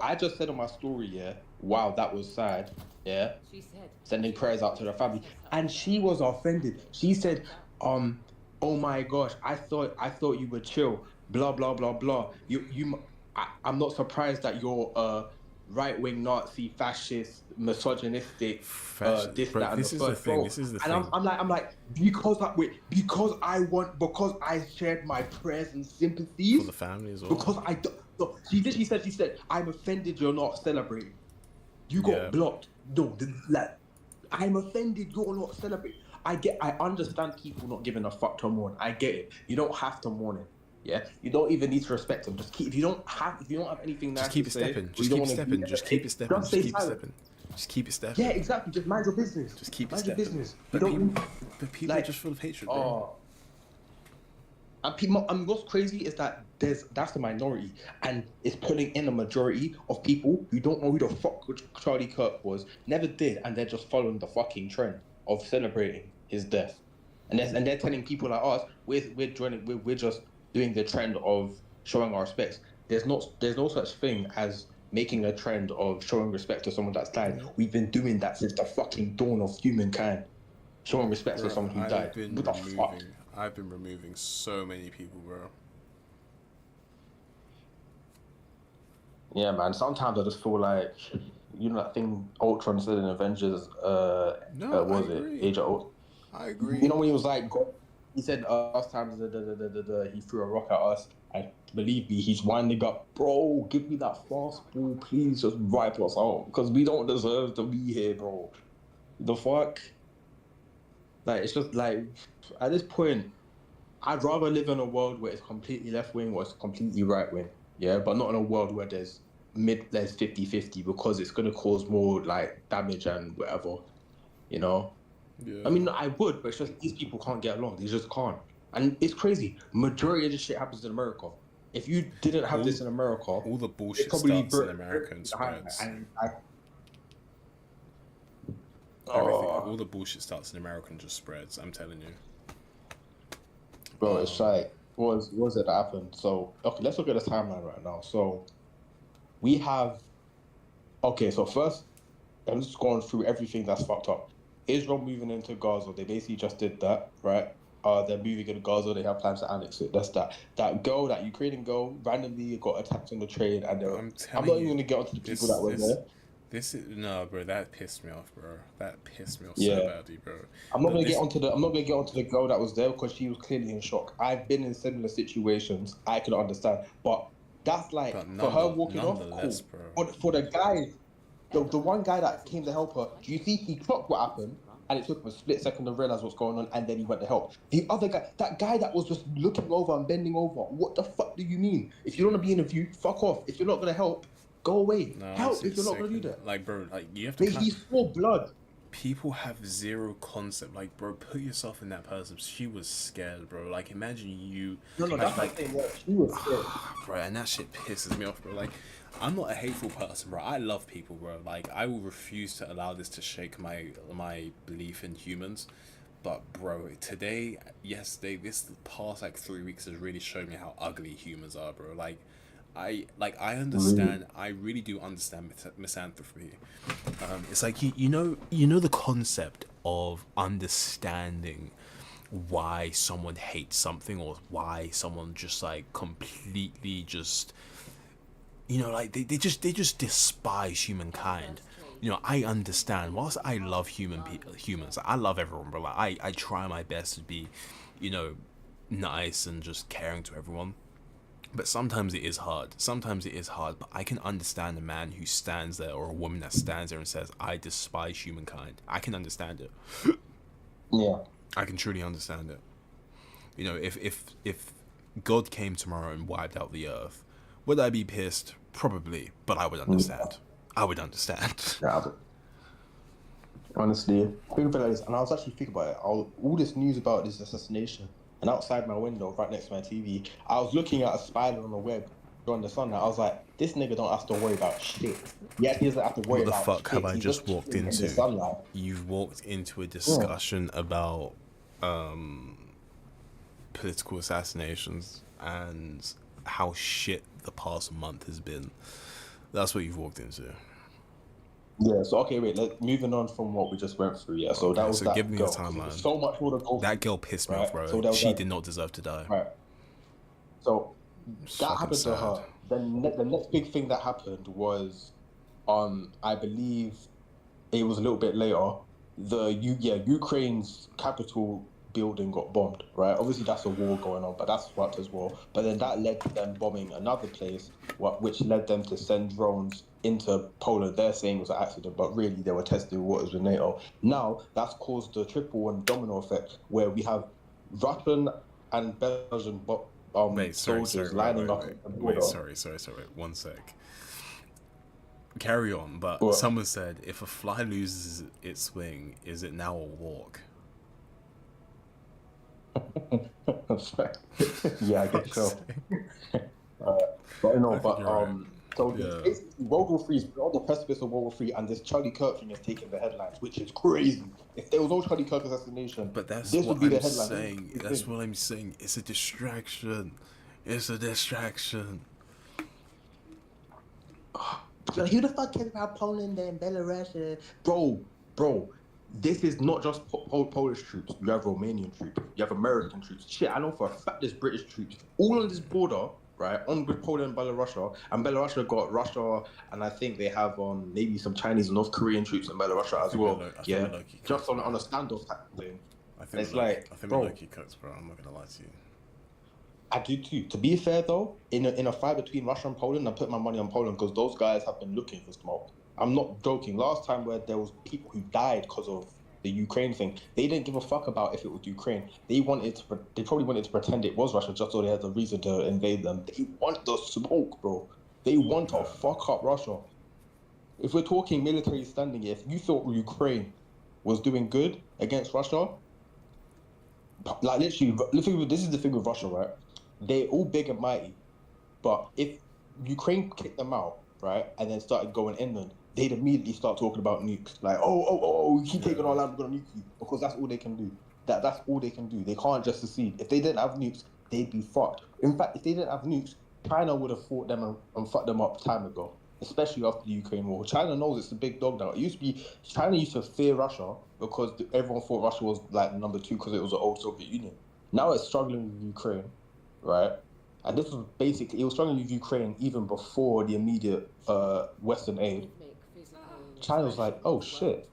I just said on my story, yeah, wow, that was sad. Yeah, She said, sending prayers out to the family, and she was offended. She said, oh my gosh, I thought you were chill. Blah blah blah blah. I'm not surprised that you're right-wing Nazi, fascist, misogynistic, this, bro, that, and this the is the third. thing. Bro. This is the and thing. I'm like, because I shared my prayers and sympathies For the family as well. because I don't. No, she said, I'm offended you're not celebrating. You got blocked. No, I'm offended you're not celebrating. I understand people not giving a fuck to mourn. I get it. You don't have to mourn it. Yeah, you don't even need to respect them. Just keep. If you don't have anything nice Just keep to it say, stepping. or Just you don't keep wanna stepping. be- Just keep it stepping. Just Just stay keep it silent. stepping. Just keep it stepping. Yeah, exactly. Just mind your business. Just keep it mind your stepping. business. But You don't. people are just full of hatred, bro. And people, what's crazy is that that's the minority, and it's pulling in a majority of people who don't know who the fuck Charlie Kirk was, never did, and they're just following the fucking trend of celebrating his death, and they're telling people like us, we're just doing the trend of showing our respects. There's no such thing as making a trend of showing respect to someone that's died. We've been doing that since the fucking dawn of humankind, showing respect to someone who died. What the fuck? I've been removing so many people, bro. Yeah, man. Sometimes I just feel like, you know, that thing Ultron said in Avengers. Was it agree. Age of Ultron? I agree. You know when he was like, he said last time he threw a rock at us. And believe me, he's winding up. Bro, give me that fastball, please. Just wipe us out because we don't deserve to be here, bro. The fuck. Like, it's just like, at this point, I'd rather live in a world where it's completely left wing or it's completely right wing. Yeah, but not in a world where there's 50-50 because it's gonna cause more like damage and whatever. You know? Yeah. I mean, I would, but it's just these people can't get along. They just can't. And it's crazy. Majority of this shit happens in America. if you didn't have this in America, All the bullshit probably starts in America and spreads. All the bullshit starts in America and just spreads. I'm telling you. Bro, it's like, what was it that happened? So, okay, let's look at the timeline right now. So, we have, okay, so first, I'm just going through everything that's fucked up. Israel moving into Gaza, they basically just did that, right? They're moving into Gaza, they have plans to annex it. That's that. That girl, that Ukrainian girl, randomly got attacked on the train, and I'm not even going to get onto the people that were there. No, bro, that pissed me off, bro. That pissed me off Yeah. so badly, bro. I'm not gonna get onto the girl that was there because she was clearly in shock. I've been in similar situations. I can understand, but that's like for her walking off. Cool. Bro. But for the guy, the one guy that came to help her, do you see he clocked what happened? And it took him a split second to realize what's going on, and then he went to help. The other guy, that guy that was just looking over and bending over, what the fuck do you mean? If you don't want to be in a view, fuck off. If you're not gonna help, go away. No, help if you're not gonna do that. Like, bro, like you have to. He saw blood. People have zero concept. Like, bro, put yourself in that person. She was scared, bro. Like, imagine you. No, like, that's like, she was scared. Bro, and that shit pisses me off, bro. Like, I'm not a hateful person, bro. I love people, bro. Like, I will refuse to allow this to shake my belief in humans. But, bro, yesterday, this past like 3 weeks has really shown me how ugly humans are, bro. Like, I understand. I really do understand misanthropy. It's like you know the concept of understanding why someone hates something or why someone just like completely just like they just despise humankind. I understand. Whilst I love humans, I love everyone, bro. Like I try my best to be, nice and just caring to everyone. But sometimes it is hard. But I can understand a man who stands there or a woman that stands there and says, I despise humankind. I can understand it. Yeah. I can truly understand it. If God came tomorrow and wiped out the earth, would I be pissed? Probably. But I would understand. Yeah, honestly, think about this, and I was actually thinking about it. All this news about this assassination, and outside my window, right next to my TV, I was looking at a spider on the web during the sunlight. I was like, this nigga don't have to worry about shit. He actually doesn't have to worry about shit. What the fuck have I just walked into? The sunlight. You've walked into a discussion about political assassinations and how shit the past month has been. That's what you've walked into. Yeah, so okay, wait, moving on from what we just went through, yeah. So that was that give me girl. a timeline. So much more to go. That girl pissed me off, bro. So she did not deserve to die. Right. So It's that fucking happened sad. to her. Then the next big thing that happened was, I believe, it was a little bit later. Ukraine's capital building got bombed. Right. Obviously, that's a war going on, but that's fucked as well. But then that led to them bombing another place, which led them to send drones into Poland. They're saying it was an accident, but really they were testing waters with NATO. Now that's caused the triple and domino effect, where we have Russian and Belgian soldiers lining up at the border. Sorry. 1 sec. Carry on, but What? someone said if a fly loses its wing, is it now a walk? Yeah, I guess so. But no, but so basically World War III is on the precipice of World War III, and this Charlie Kirk thing is taking the headlines, which is crazy. If there was no Charlie Kirk assassination, But that's this what would be the I'm headline. saying. That's what I'm saying. It's a distraction. Like, who the fuck cares about Poland and Belarus? Bro, this is not just Polish troops. You have Romanian troops. You have American troops. Shit, I know for a fact there's British troops all on this border, right? On with Poland and Belarus. And Belarus got Russia, and I think they have maybe some Chinese and North Korean troops in Belarus as well. Just on a standoff type thing. I think It's we're like, I think bro. we're lucky cooks, bro. I'm not gonna lie to you. I do too. To be fair though, in a fight between Russia and Poland, I put my money on Poland because those guys have been looking for smoke. I'm not joking. Last time where there was people who died because of the Ukraine thing, they didn't give a fuck about if it was Ukraine. They probably wanted to pretend it was Russia just so they had a reason to invade them. They want the smoke, bro. They want to fuck up Russia. If we're talking military standing, if you thought Ukraine was doing good against Russia, like literally, this is the thing with Russia, right? They're all big and mighty, But if Ukraine kicked them out, right, and then started going inland, they'd immediately start talking about nukes. Like, you keep taking our land, we're gonna nuke you, because that's all they can do. That's all they can do. They can't just secede. If they didn't have nukes, they'd be fucked. In fact, if they didn't have nukes, China would have fought them and fucked them up time ago. Especially after the Ukraine war. China knows it's the big dog now. China used to fear Russia because everyone thought Russia was like number 2 because it was an old Soviet Union. Now it's struggling with Ukraine, right? And this was basically, it was struggling with Ukraine even before the immediate Western aid. China was like, oh shit,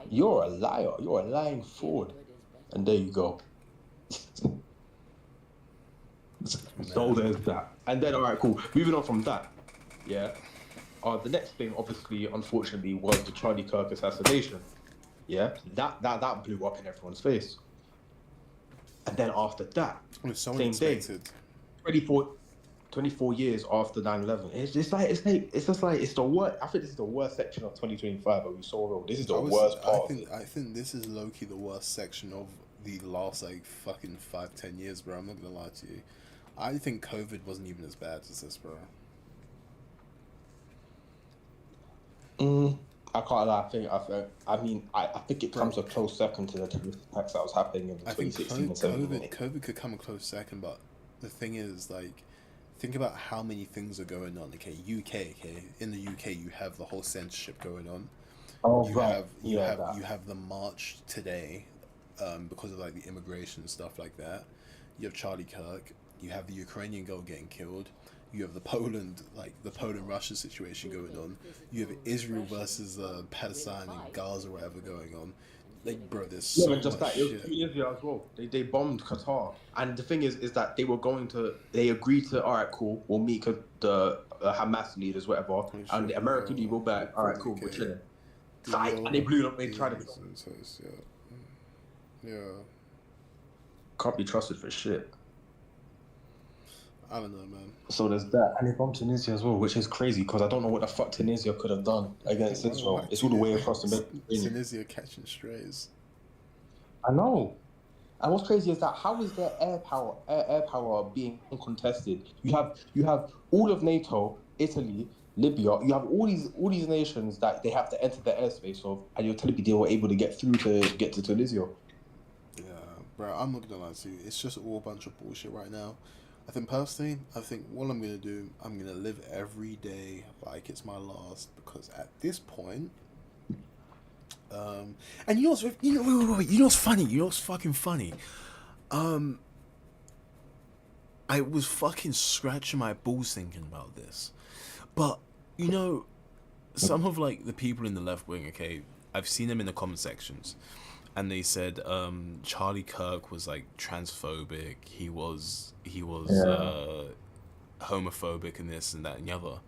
you're a liar, you're a lying fraud. And there you go. So there's that. And then, all right, cool. Moving on from that, yeah. The next thing, obviously, unfortunately, was the Charlie Kirk assassination. Yeah, that blew up in everyone's face. And then after that, same day, 24 years after 9/11, it's just like it's the worst. I think this is the worst section of 2025. But we saw real. This is the worst part. I think this is low-key the worst section of the last like fucking 5-10 years, bro. I'm not gonna lie to you. I think COVID wasn't even as bad as this, bro. I can't lie. I think it comes a close second to the terrorist attacks that was happening in 2016 and 17. COVID could come a close second, but the thing is, like, think about how many things are going on. Okay, UK. Okay, in the UK, you have the whole censorship going on. Oh, You have the march today, because of like the immigration and stuff like that. You have Charlie Kirk. You have the Ukrainian girl getting killed. You have the Poland-Russia situation going on. You have Israel versus Palestine and Gaza or whatever going on. Like, bro, there's so much shit. It was Tunisia as well. They bombed Qatar. And the thing is that they agreed to, all right, cool, we'll meet the Hamas leaders, whatever. And the American people will be like, all right, cool, we're chilling. And they blew it up, they tried to... Yeah. Can't be trusted for shit. I don't know, man. So there's that, and they bombed Tunisia as well, which is crazy because I don't know what the fuck Tunisia could have done against Israel. It's all the way across the Mediterranean. Tunisia catching strays. I know. And what's crazy is that how is their air power being uncontested? You have all of NATO, Italy, Libya. You have all these nations that they have to enter the airspace of, and you're telling me they were able to get through to get to Tunisia. Yeah, bro. I'm not gonna lie to you. It's just all a bunch of bullshit right now. I think personally, what I'm going to do, I'm going to live every day like it's my last, because at this point, and you know what's funny? You know what's fucking funny? I was fucking scratching my balls thinking about this, but you know, some of like the people in the left wing, okay, I've seen them in the comment sections. And they said Charlie Kirk was like transphobic. He was homophobic and this and that and the other.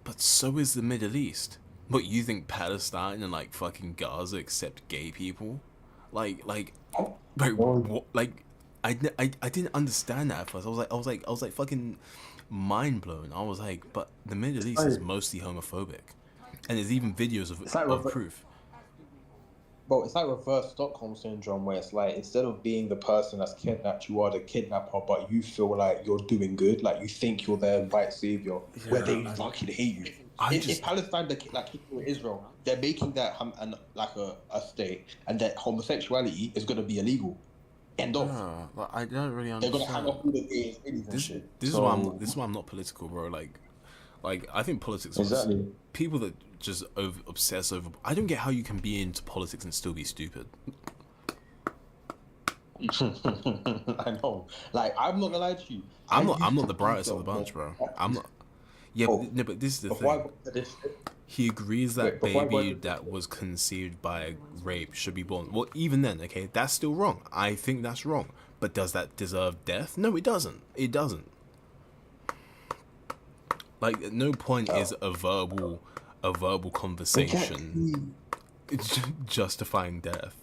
But so is the Middle East. But you think Palestine and like fucking Gaza accept gay people? Like what? Like I didn't understand that at first. I was like fucking mind blown. I was like, but the Middle East is mostly homophobic, and there's even videos of proof. Bro, it's like reverse Stockholm syndrome, where it's like, instead of being the person that's kidnapped, you are the kidnapper, but you feel like you're doing good, like you think you're their white savior, where they fucking hate you. If Palestine, like kicking with Israel, they're making that a state, and that homosexuality is going to be illegal. End of. Yeah, like, I don't really understand. They're going to hang off all the gays and shit. This is why I'm not political, bro. Like I think politics is people that just obsess over. I don't get how you can be into politics and still be stupid. I know. Like, I'm not gonna lie to you. I'm not the brightest of the bunch, bro. I'm not. Yeah, but this is the thing. He agrees that baby that was conceived by rape should be born. Well, even then, okay, that's still wrong. I think that's wrong. But does that deserve death? No, it doesn't. It doesn't. Like, at no point is a verbal conversation justifying death.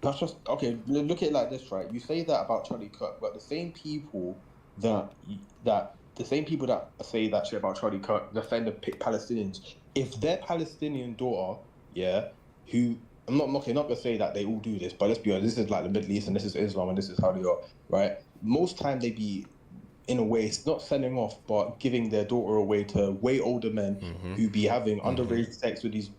That's just okay. Look at it like this, right? You say that about Charlie Kirk, but the same people that say that shit about Charlie Kirk defend the Palestinians. If their Palestinian daughter, who I'm not gonna say that they all do this, but let's be honest, this is like the Middle East and this is Islam and this is how they are, right? Most time they be in a way, it's not selling off, but giving their daughter away to way older men who be having underage sex with these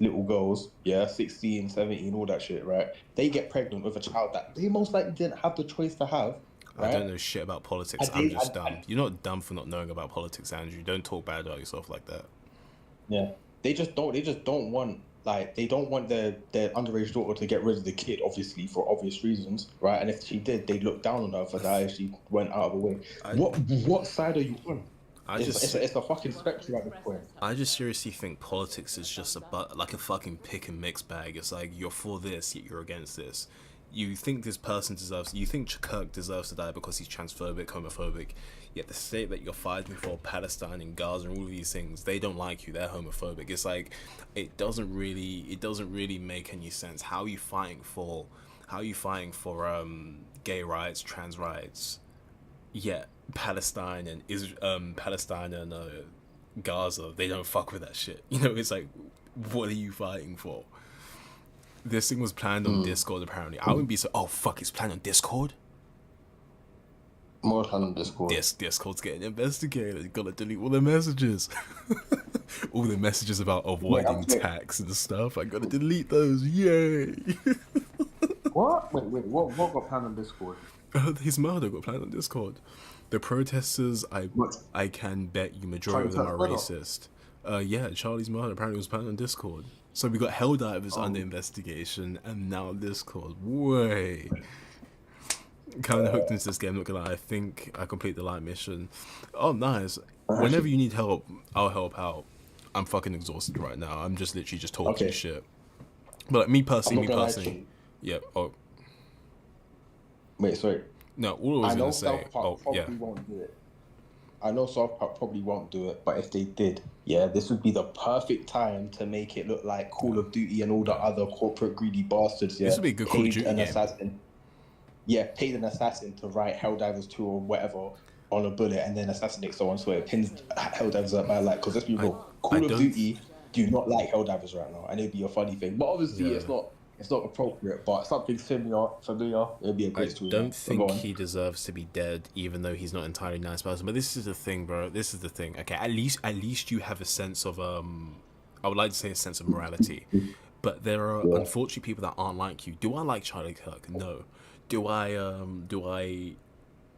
little girls, yeah, 16, 17, all that shit, right? They get pregnant with a child that they most likely didn't have the choice to have, right? I don't know shit about politics. I'm just dumb. You're not dumb for not knowing about politics, Andrew. Don't talk bad about yourself like that. Yeah, they just don't want, like, they don't want their underage daughter to get rid of the kid, obviously, for obvious reasons, right? And if she did, they'd look down on her for that if she went out of the way. What side are you on? It's a fucking spectrum at this point. I just seriously think politics is just like a fucking pick and mix bag. It's like you're for this, yet you're against this. You think this person deserves... You think Kirk deserves to die because he's transphobic, homophobic, yet the state that you're fighting for, Palestine and Gaza and all of these things, they don't like you, they're homophobic. It's like, it doesn't really make any sense. How are you fighting for gay rights, trans rights, yet Palestine and Gaza, they don't fuck with that shit. You know, it's like, what are you fighting for? This thing was planned on Discord, apparently. I wouldn't be so... Oh, fuck, it's planned on Discord? More planned on Discord. Discord's getting investigated. You gotta delete all the messages. All the messages about avoiding tax and stuff. I gotta delete those. Yay! What? Wait, what got planned on Discord? His murder got planned on Discord. The protesters, I can bet you majority of them are racist. Yeah, Charlie's murder apparently was planned on Discord. So we got Helldivers under investigation, and now Discord. Way. Kind of hooked into this game, not gonna lie. I think I complete the light mission. Oh, nice. Whenever you need help, I'll help out. I'm fucking exhausted right now. I'm just literally just talking shit. But like, me personally, yeah. Oh, wait, sorry. No, all I was gonna say. Won't do it. I know South Park probably won't do it, but if they did, yeah, this would be the perfect time to make it look like Call of Duty and all the other corporate greedy bastards. Yeah, this would be a good Call of Duty game. Assassin. Yeah, paid an assassin to write Helldivers 2 or whatever on a bullet and then assassinate someone so it pins Helldivers up my like. Because let's be real, Call of Duty do not like Helldivers right now, and it'd be a funny thing. But obviously, it's not appropriate. But something familiar, it'd be a great story. I don't think he deserves to be dead, even though he's not entirely nice person. But this is the thing, bro. This is the thing. Okay, at least you have a sense of I would like to say a sense of morality. But there are unfortunately people that aren't like you. Do I like Charlie Kirk? No. Do I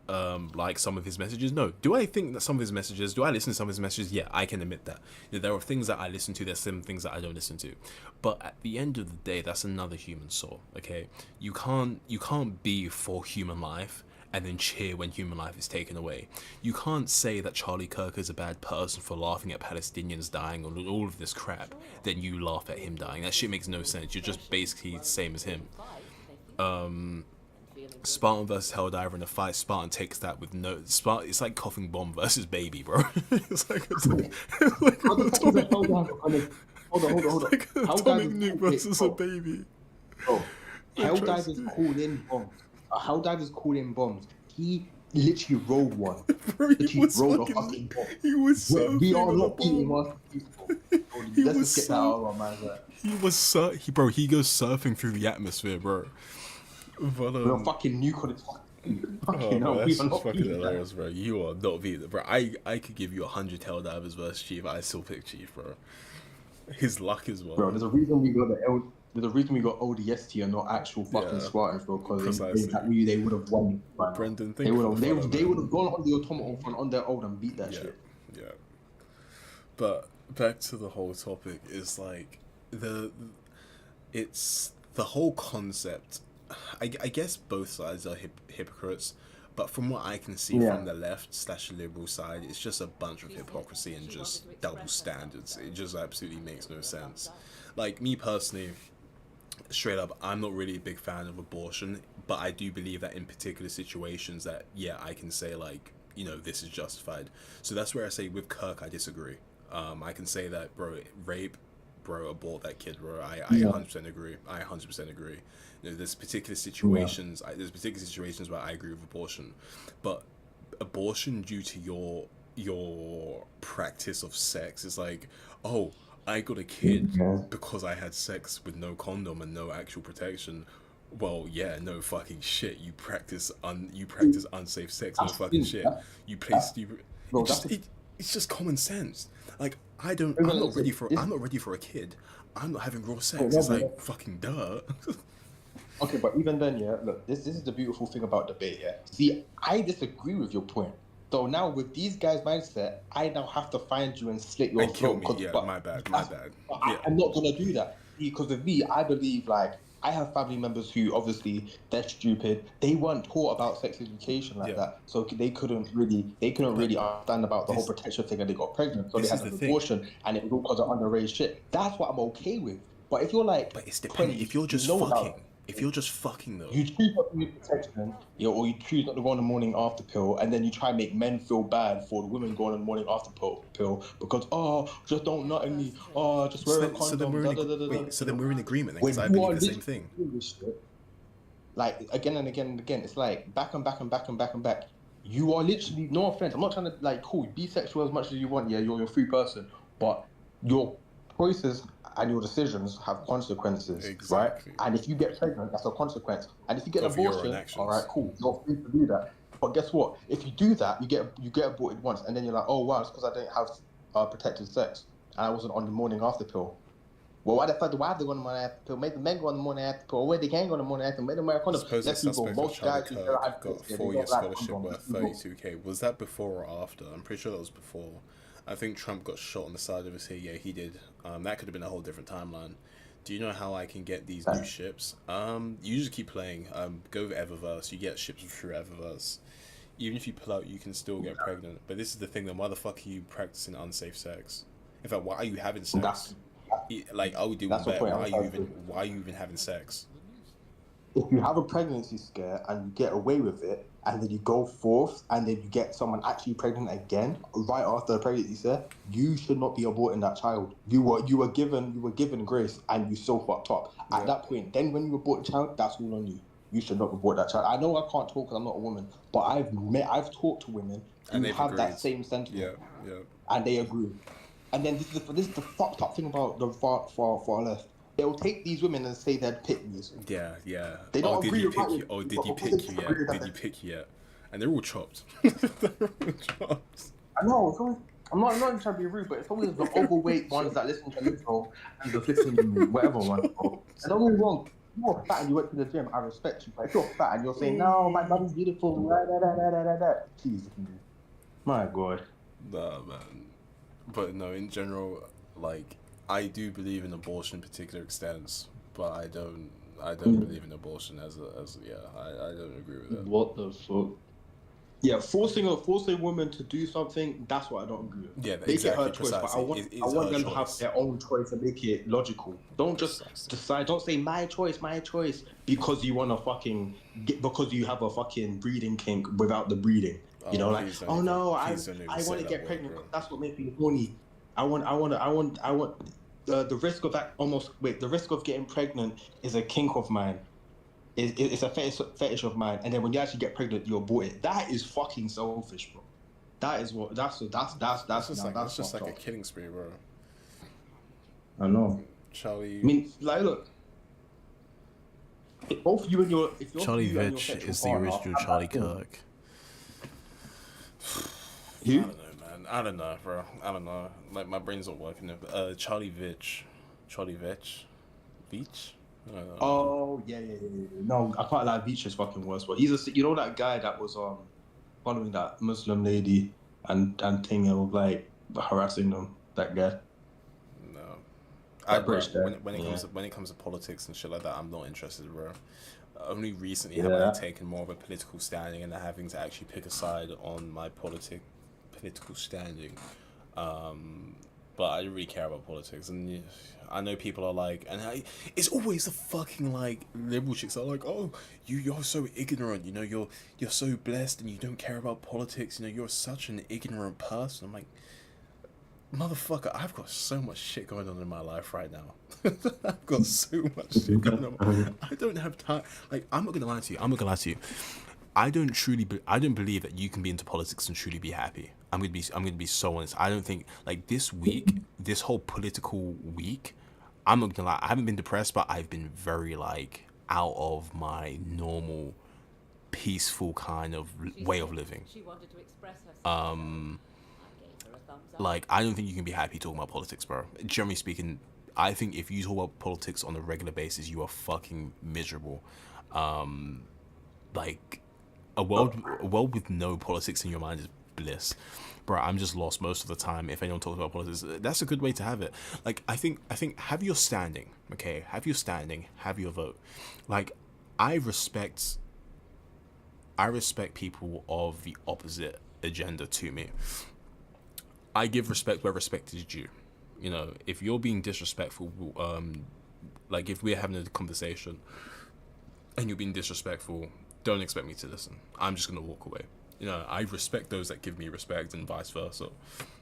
like some of his messages? No. Do I think that some of his messages, do I listen to some of his messages? Yeah, I can admit that. There are things that I listen to, there's some things that I don't listen to. But at the end of the day, that's another human soul, okay? You can't be for human life and then cheer when human life is taken away. You can't say that Charlie Kirk is a bad person for laughing at Palestinians dying or all of this crap, then you laugh at him dying. That shit makes no sense. You're just basically the same as him. Spartan versus Helldiver in a fight. Spartan takes that with no... It's like coughing bomb versus baby, bro. It's like atomic nuke versus a baby. Bro, Helldivers called in bombs. Helldivers called in bombs. He literally rolled one. Bro, he was rolled a fucking bomb. He was surfing. We are not beating us. Let's just get that out of our minds. He goes surfing through the atmosphere, bro. But, we're a fucking nuke on its fucking no, that's just fucking hilarious, bro. You are not beating it, bro. I could give you 100 Helldivers versus Chief. I still pick Chief, bro. His luck as well. Bro, there's a reason we got ODST and not actual fucking Spartans, bro. Because they would have won. Brendan, they would have gone on the automaton front on their own and beat that shit. Yeah. But back to the whole topic is like it's the whole concept. I guess both sides are hypocrites, but from what I can see from the left/liberal side, it's just a bunch of hypocrisy and just double standards. It just absolutely makes no sense. Like, me personally, straight up, I'm not really a big fan of abortion, but I do believe that in particular situations that, yeah, I can say, like, you know, this is justified. So that's where I say with Kirk, I disagree. I can say that, bro, rape, bro, abort that kid, bro. I 100% agree. I 100% agree. You know, there's particular situations. Where I agree with abortion, but abortion due to your practice of sex is like, oh, I got a kid because I had sex with no condom and no actual protection. Well, yeah, no fucking shit. You practice unsafe sex. No That's the fucking thing, shit. that- You play stupid. Bro, It that's just it's just common sense. Like I don't. Bro, I'm not listen, ready for. this- I'm not ready for a kid. I'm not having raw Bro, sex. no, It's bro, like fucking duh. Okay, but even then, yeah, look, this is the beautiful thing about debate, yeah. See, I disagree with your point. So now with these guys' mindset, I now have to find you and slit your And kill throat. me. 'Cause- Yeah, but my bad. but Yeah. I'm not gonna do that because with me, I believe like I have family members who obviously they're stupid. They weren't taught about sex education like Yeah. that, so they couldn't really understand about the whole this- protection thing, and they got pregnant, so they this had is an the thing. abortion, and it was all because of underage shit. That's what I'm okay with. But if you're like, But it's dependent. 20, If you're just you know fucking. about- If you're just fucking though. you choose not to use protection, or you choose not to go on the morning after pill, and then you try and make men feel bad for the women going on the morning after pill because just don't nut in me, just wear a condom. So then we're in, da, da, da, da, wait. So then we're in agreement When because I you are believe the same literally thing. doing this shit, like again and again and again, it's like back and back and back and back and back. You are literally, no offense, I'm not trying to like cool, be sexual as much as you want, yeah, you're a free person, but your choices and your decisions have consequences, Exactly. right? And if you get pregnant, that's a consequence. And if you get an Of your own abortion, actions. all right, cool, you're free to do that. But guess what? If you do that, you get aborted once, and then you're like, oh wow, it's because I didn't have protected sex, and I wasn't on the morning after pill. Well, why the fuck do I have to go on the morning after pill? Make the men go on the morning after pill. Where they can go on the morning after, make them wear a condom. Supposed Let's suspect people, of most Charlie guys who Kirk have got a sex, yeah, they 4-year don't like scholarship condoms. worth 32K. Was that before or after? I'm pretty sure that was before. I think Trump got shot on the side of his head. Yeah, he did. That could have been a whole different timeline. Do you know how I can get these new ships? You just keep playing. Go with Eververse. You get ships through Eververse. Even if you pull out, you can still get pregnant. But this is the thing, then why the fuck are you practicing unsafe sex? In fact, why are you having sex? Like, I would do That's the better. point Why I'm are trying to why are you even having sex? If you have a pregnancy scare and you get away with it, and then you go forth, and then you get someone actually pregnant again right after the pregnancy scare, you should not be aborting that child. You were given grace, and you so fucked up. At that point, then when you abort a child, that's all on you. You should not abort that child. I know I can't talk because I'm not a woman, but I've talked to women And who they've have agreed. that same sentiment. Yeah. And they agree. And then this is the fucked up thing about the far left. They'll take these women and say they're pygmies. Yeah. They don't did agree he with pick what you? Oh, did but he because pick they you disagree yet? with Did that- he pick you yet? And they're all chopped. They're all chopped. I know. It's always, I'm not even trying to be rude, but it's always the overweight ones that listen to Little and the flipping whatever one. And don't get me wrong. If you're fat and you went to the gym, I respect you. But if you're fat and you're saying, no, my body's beautiful, please, my God. Nah, man. But no, in general, like, I do believe in abortion in particular extents, but I don't believe in abortion as I don't agree with that. What the fuck? Yeah, forcing a woman to do something, that's what I don't agree with. Yeah, Make exactly, it her choice, but I precisely. want, It's I want her them to have choice. their own choice and make it logical. Don't just Precisely. decide, don't say my choice, because you want to fucking because you have a fucking breeding kink without the breeding. You know, like, please don't oh even- no, I please don't even say want to that get word, pregnant. bro. That's what makes me horny. I want the risk of that the risk of getting pregnant is a kink of mine. It's a fetish of mine, and then when you actually get pregnant, you abort it. That is fucking selfish, bro. That is what that's That's just like a fucked up. killing spree, bro. I know. Charlie. I mean, like, look. If both you and your Charlie you and your Vitch sexual is the partner original have Charlie that thing- Kirk. I You? don't know, man. I don't know, bro. I don't know. Like, my brain's not working. Charlie Vitch. Vitch? I don't know. Oh yeah. No, I can't lie. Beach is fucking worse. But he's you know that guy that was following that Muslim lady and thing of like harassing them. That guy. No. That Bro, British guy. when it comes to politics and shit like that, I'm not interested, bro. Only recently have I taken more of a political standing and having to actually pick a side on my political standing. But I don't really care about politics, and I know people are like, it's always the fucking like liberal chicks that are like, oh, you're so ignorant, you know, you're so blessed and you don't care about politics, you know, you're such an ignorant person. I'm like, motherfucker, I've got so much shit going on in my life right now. I've got so much shit going on. I don't have time. Like, I'm not gonna lie to you. I don't believe that you can be into politics and truly be happy. I'm gonna be so honest. I don't think, like, this whole political week, I'm not gonna lie, I haven't been depressed, but I've been very, like, out of my normal, peaceful kind of way of living. She wanted to express herself. I gave her a thumbs up. Like, I don't think you can be happy talking about politics, bro. Generally speaking, I think if you talk about politics on a regular basis, you are fucking miserable. Like, a world with no politics in your mind is bliss. Bro, I'm just lost most of the time if anyone talks about politics. That's a good way to have it. Like, I think have your standing, okay? Have your standing, have your vote. Like, I respect people of the opposite agenda to me. I give respect where respect is due. You know, if you're being disrespectful, like if we're having a conversation and you're being disrespectful, don't expect me to listen. I'm just gonna walk away. You know, I respect those that give me respect and vice versa.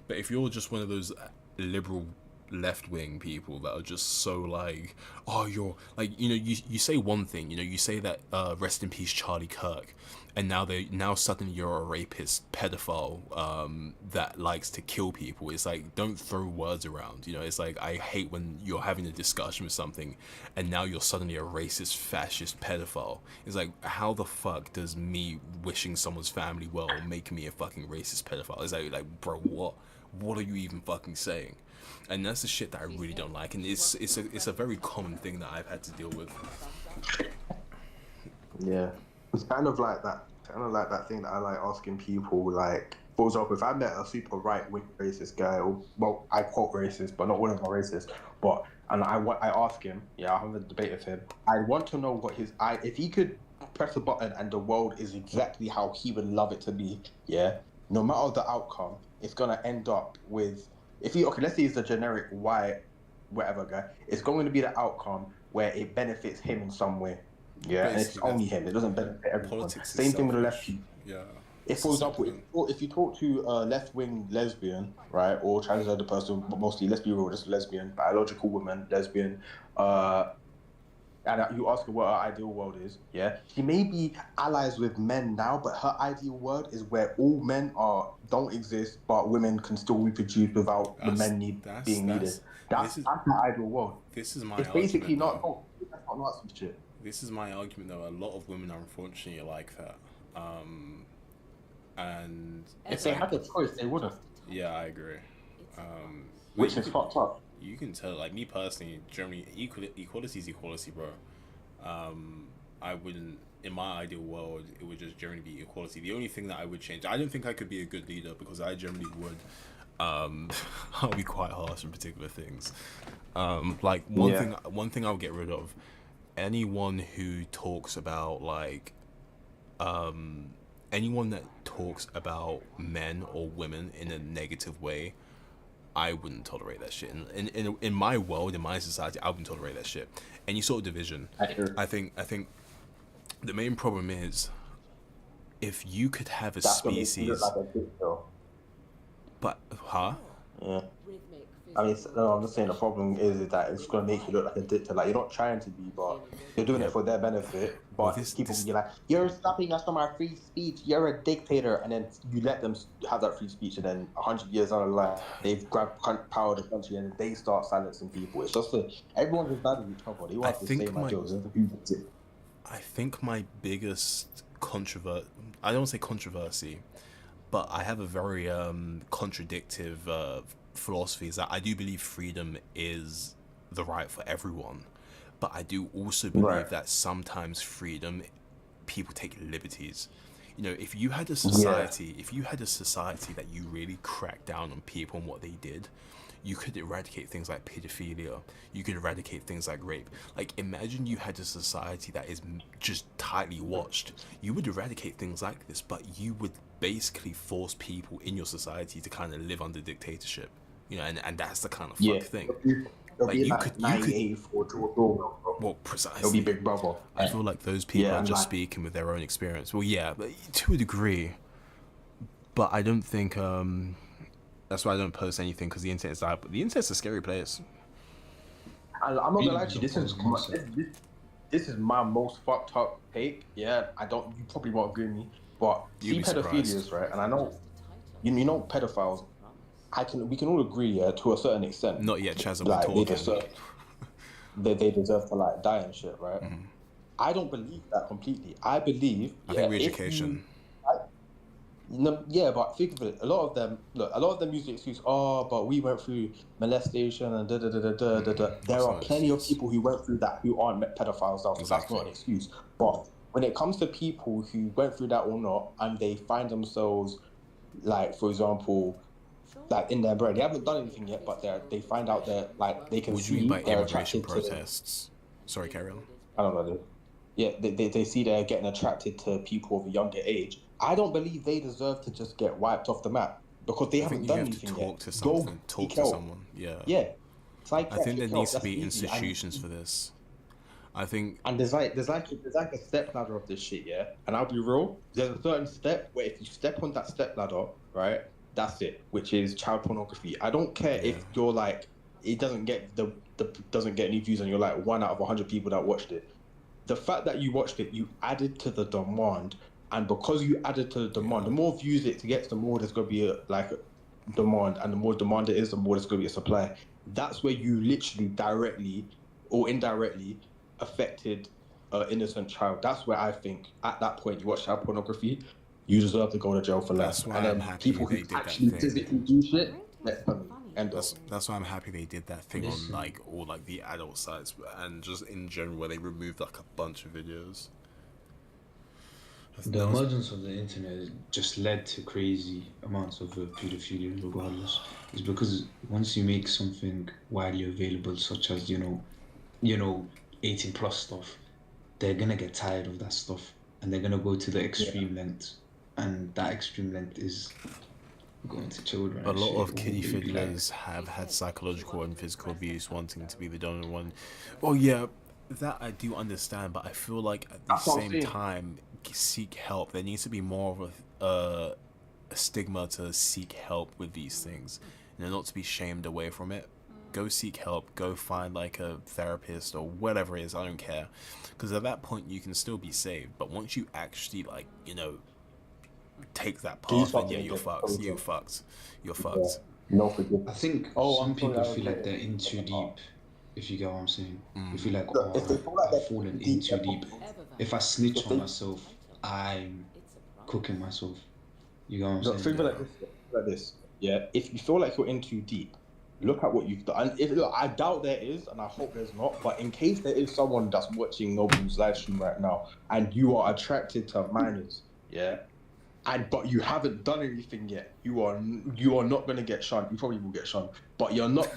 But if you're just one of those liberal left-wing people that are just so like, oh, you're like, you know, you say one thing, you know, you say that rest in peace Charlie Kirk, and now suddenly you're a rapist pedophile that likes to kill people. It's like, don't throw words around, you know. It's like, I hate when you're having a discussion with something and now you're suddenly a racist fascist pedophile. It's like, how the fuck does me wishing someone's family well make me a fucking racist pedophile? It's like bro, what are you even fucking saying? And that's the shit that I really don't like, and it's a very common thing that I've had to deal with. Yeah, it's kind of like that thing that I like asking people. Like, for example, if I met a super right-wing racist guy, or, well, I quote racist, but not one of my racist, and I ask him, yeah, I have a debate with him. I want to know what if he could press a button and the world is exactly how he would love it to be. Yeah, no matter the outcome, it's gonna end up with. Let's say he's a generic white, whatever guy, it's going to be the outcome where it benefits him in some way. Yeah, and it's only him. It doesn't benefit everyone. Politics Same thing with the left. Yeah. If, for example, if you talk to a left-wing lesbian, right, or transgender person, but mostly, let's be real, just lesbian, biological woman, lesbian, and you ask her what her ideal world is, yeah, she may be allies with men now, but her ideal world is where all men don't exist, but women can still reproduce without the men being needed. That's my ideal world. This is my It's argument, basically though. that's not Nazi shit. This is my argument, though. A lot of women are unfortunately like that. And If they had the choice, they wouldn't. yeah, I agree. Which is fucked up. You can tell, like, me personally, Germany, equality is equality, bro. I wouldn't, in my ideal world, it would just generally be equality. The only thing that I would change, I don't think I could be a good leader because I generally would, I'll be quite harsh on particular things. Like, one thing I'll get rid of, anyone who talks about, like, anyone that talks about men or women in a negative way, I wouldn't tolerate that shit. In my world, in my society, I wouldn't tolerate that shit. Any sort of division. I think the main problem is if you could have a species. But Yeah. I mean, no, I'm just saying the problem is that it's going to make you look like a dictator. Like, you're not trying to be, but you're doing it for their benefit. But people can be like, you're stopping us from our free speech. You're a dictator. And then you let them have that free speech. And then 100 years down the line, they've grabbed power of the country and they start silencing people. It's just everyone is bad with each other. They want the same ideals. I think my biggest I don't want to say controversy, but I have a very contradictive philosophy is that I do believe freedom is the right for everyone, but I do also believe that sometimes people take liberties. You know, if you had a society, that you really cracked down on people and what they did, you could eradicate things like pedophilia. You could eradicate things like rape. Like, imagine you had a society that is just tightly watched. You would eradicate things like this, but you would basically force people in your society to kind of live under dictatorship. You know, and that's the kind of fuck thing. Like, you could. Well, precisely. It'll be Big Brother. I feel like those people are just speaking with their own experience. Well, yeah, but to a degree. But I don't think. That's why I don't post anything, because the internet is out. But the internet's a scary place. I'm not gonna lie to you. This is my most fucked up take. Yeah, you probably won't agree with me, but see pedophilias, right? And I know, you know, pedophiles. We can all agree, to a certain extent. Not yet, Chaz. Like, they deserve to like die and shit, right? Mm-hmm. I don't believe that completely. I believe. I yeah, think re-education. No, yeah, but think of it. A lot of them, look, a lot of them use the excuse, oh, but we went through molestation and da da da da da da. There That's are not an plenty of excuse. people who went through that who aren't pedophiles now, so that's Exactly. not an excuse. But when it comes to people who went through that or not, and they find themselves, like, for example, like in their brain, they haven't done anything yet, but they find out that like they can What do you see mean by they're immigration attracted to. protests? Sorry, carry on. I don't know. Yeah, they see they're getting attracted to people of a younger age. I don't believe they deserve to just get wiped off the map because they I haven't think you done have to anything talk yet. to Go something, talk seek to help. someone. Yeah. Yeah, I think there psychiatric help, needs to that's be easy. institutions for this. I think And there's like a step ladder of this shit, yeah. And I'll be real. There's a certain step where if you step on that step ladder, right, that's it. Which is child pornography. I don't care if you're like, it doesn't get doesn't get any views, and you're like 1 out of 100 people that watched it. The fact that you watched it, you added to the demand, and because you added to the demand, the more views it gets, the more there's gonna be a demand, and the more demand it is, the more there's gonna be a supply. That's where you literally directly or indirectly affected an innocent child. That's where I think at that point you watch child pornography, you deserve to go to jail for life. That's why And then I'm happy people they who did that actually thing. physically do shit, let's end up. that's why I'm happy they did that thing on Listen. like all like the adult sites and just in general where they removed like a bunch of videos. The That was- emergence of the internet just led to crazy amounts of pedophilia, regardless. It's because once you make something widely available, such as you know, 18 plus stuff, they're gonna get tired of that stuff, and they're gonna go to the extreme length, and that extreme length is going to children. A and lot shit, of or kiddie maybe, like, fiddlers have had psychological and physical abuse, wanting to be the dominant one. Well, yeah, that I do understand, but I feel like at the That's what I'm same saying. time, seek help. There needs to be more of a stigma to seek help with these things, not to be shamed away from it. Go seek help. Go find like a therapist or whatever it is. I don't care, because at that point you can still be saved. But once you actually take that path, then yeah, you're fucked. You're fucked. You're fucked. No forgiveness. I think Oh, some I'm sorry, people I was feel like like- they're in too deep. If you get what I'm saying, you feel like, Look, if they feel like I've they're fallen in deep, too they're deep. If I snitch on myself, I'm cooking myself. You get what I'm Look, saying? think like this. Yeah, if you feel like you're in too deep, look at what you've done. And look, I doubt there is, and I hope there's not. But in case there is someone that's watching Noble's live stream right now, and you are attracted to minors, yeah, but you haven't done anything yet, you are not gonna get shunned. You probably will get shunned, but you're not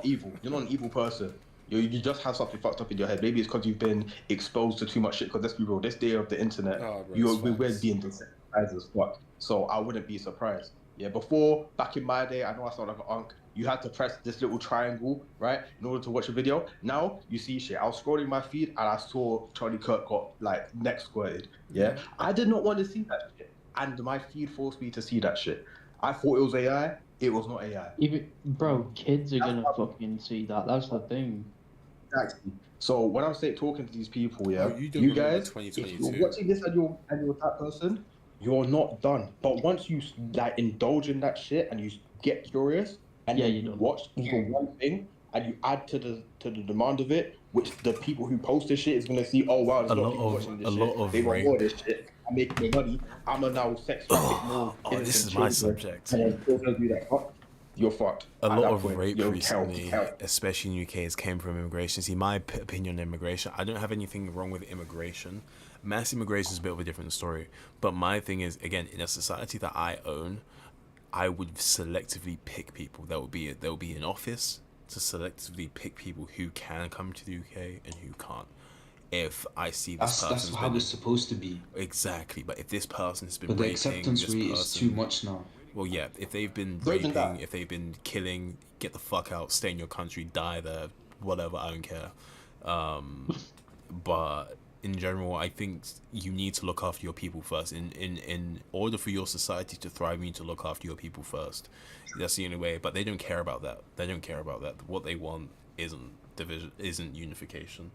evil. You're not an evil person. You just have something fucked up in your head. Maybe it's because you've been exposed to too much shit. Because let's be real, this day of the internet, Oh, bro, we're it's being desensitized as fuck. So I wouldn't be surprised. Yeah, back in my day, I know I sound like an unk. You had to press this little triangle, right, in order to watch a video. Now you see shit. I was scrolling my feed and I saw Charlie Kirk got like neck squirted. Yeah, I did not want to see that shit, and my feed forced me to see that shit. I thought it was AI. It was not AI. Even bro, kids are gonna fucking see that. That's the thing. Exactly. So when I'm talking to these people, yeah, Oh, you don't you remember guys, if 2022. you're watching this and you're that person, you're not done. But once you like indulge in that shit and you get curious and Yeah, then you you don't. watch even one thing and you add to the demand of it, which the people who post this shit is gonna see. Oh wow, there's A a lot lot of people of- watching this a shit. lot of They want rape. more of this shit. I'm making the money. I'm gonna now sex traffic more. Oh, this innocent is my children, subject. And then still gonna do that. Fuck, you're fucked. A At lot that of point, rape you're recently, hell. especially in UK, has came from immigration. See, my opinion on immigration, I don't have anything wrong with immigration. Mass immigration is a bit of a different story. But my thing is, again, in a society that I own, I would selectively pick people. There will be an office to selectively pick people who can come to the UK and who can't. If I see this That's person's how been it's supposed to be. exactly, but if this person has been But the raping acceptance this rate person, is too much now. well, yeah, if they've been Not even raping, that. if they've been killing, get the fuck out, stay in your country, die there, whatever, I don't care. But in general, I think you need to look after your people first. In order for your society to thrive, you need to look after your people first. That's the only way. But they don't care about that. They don't care about that. What they want isn't division, isn't unification.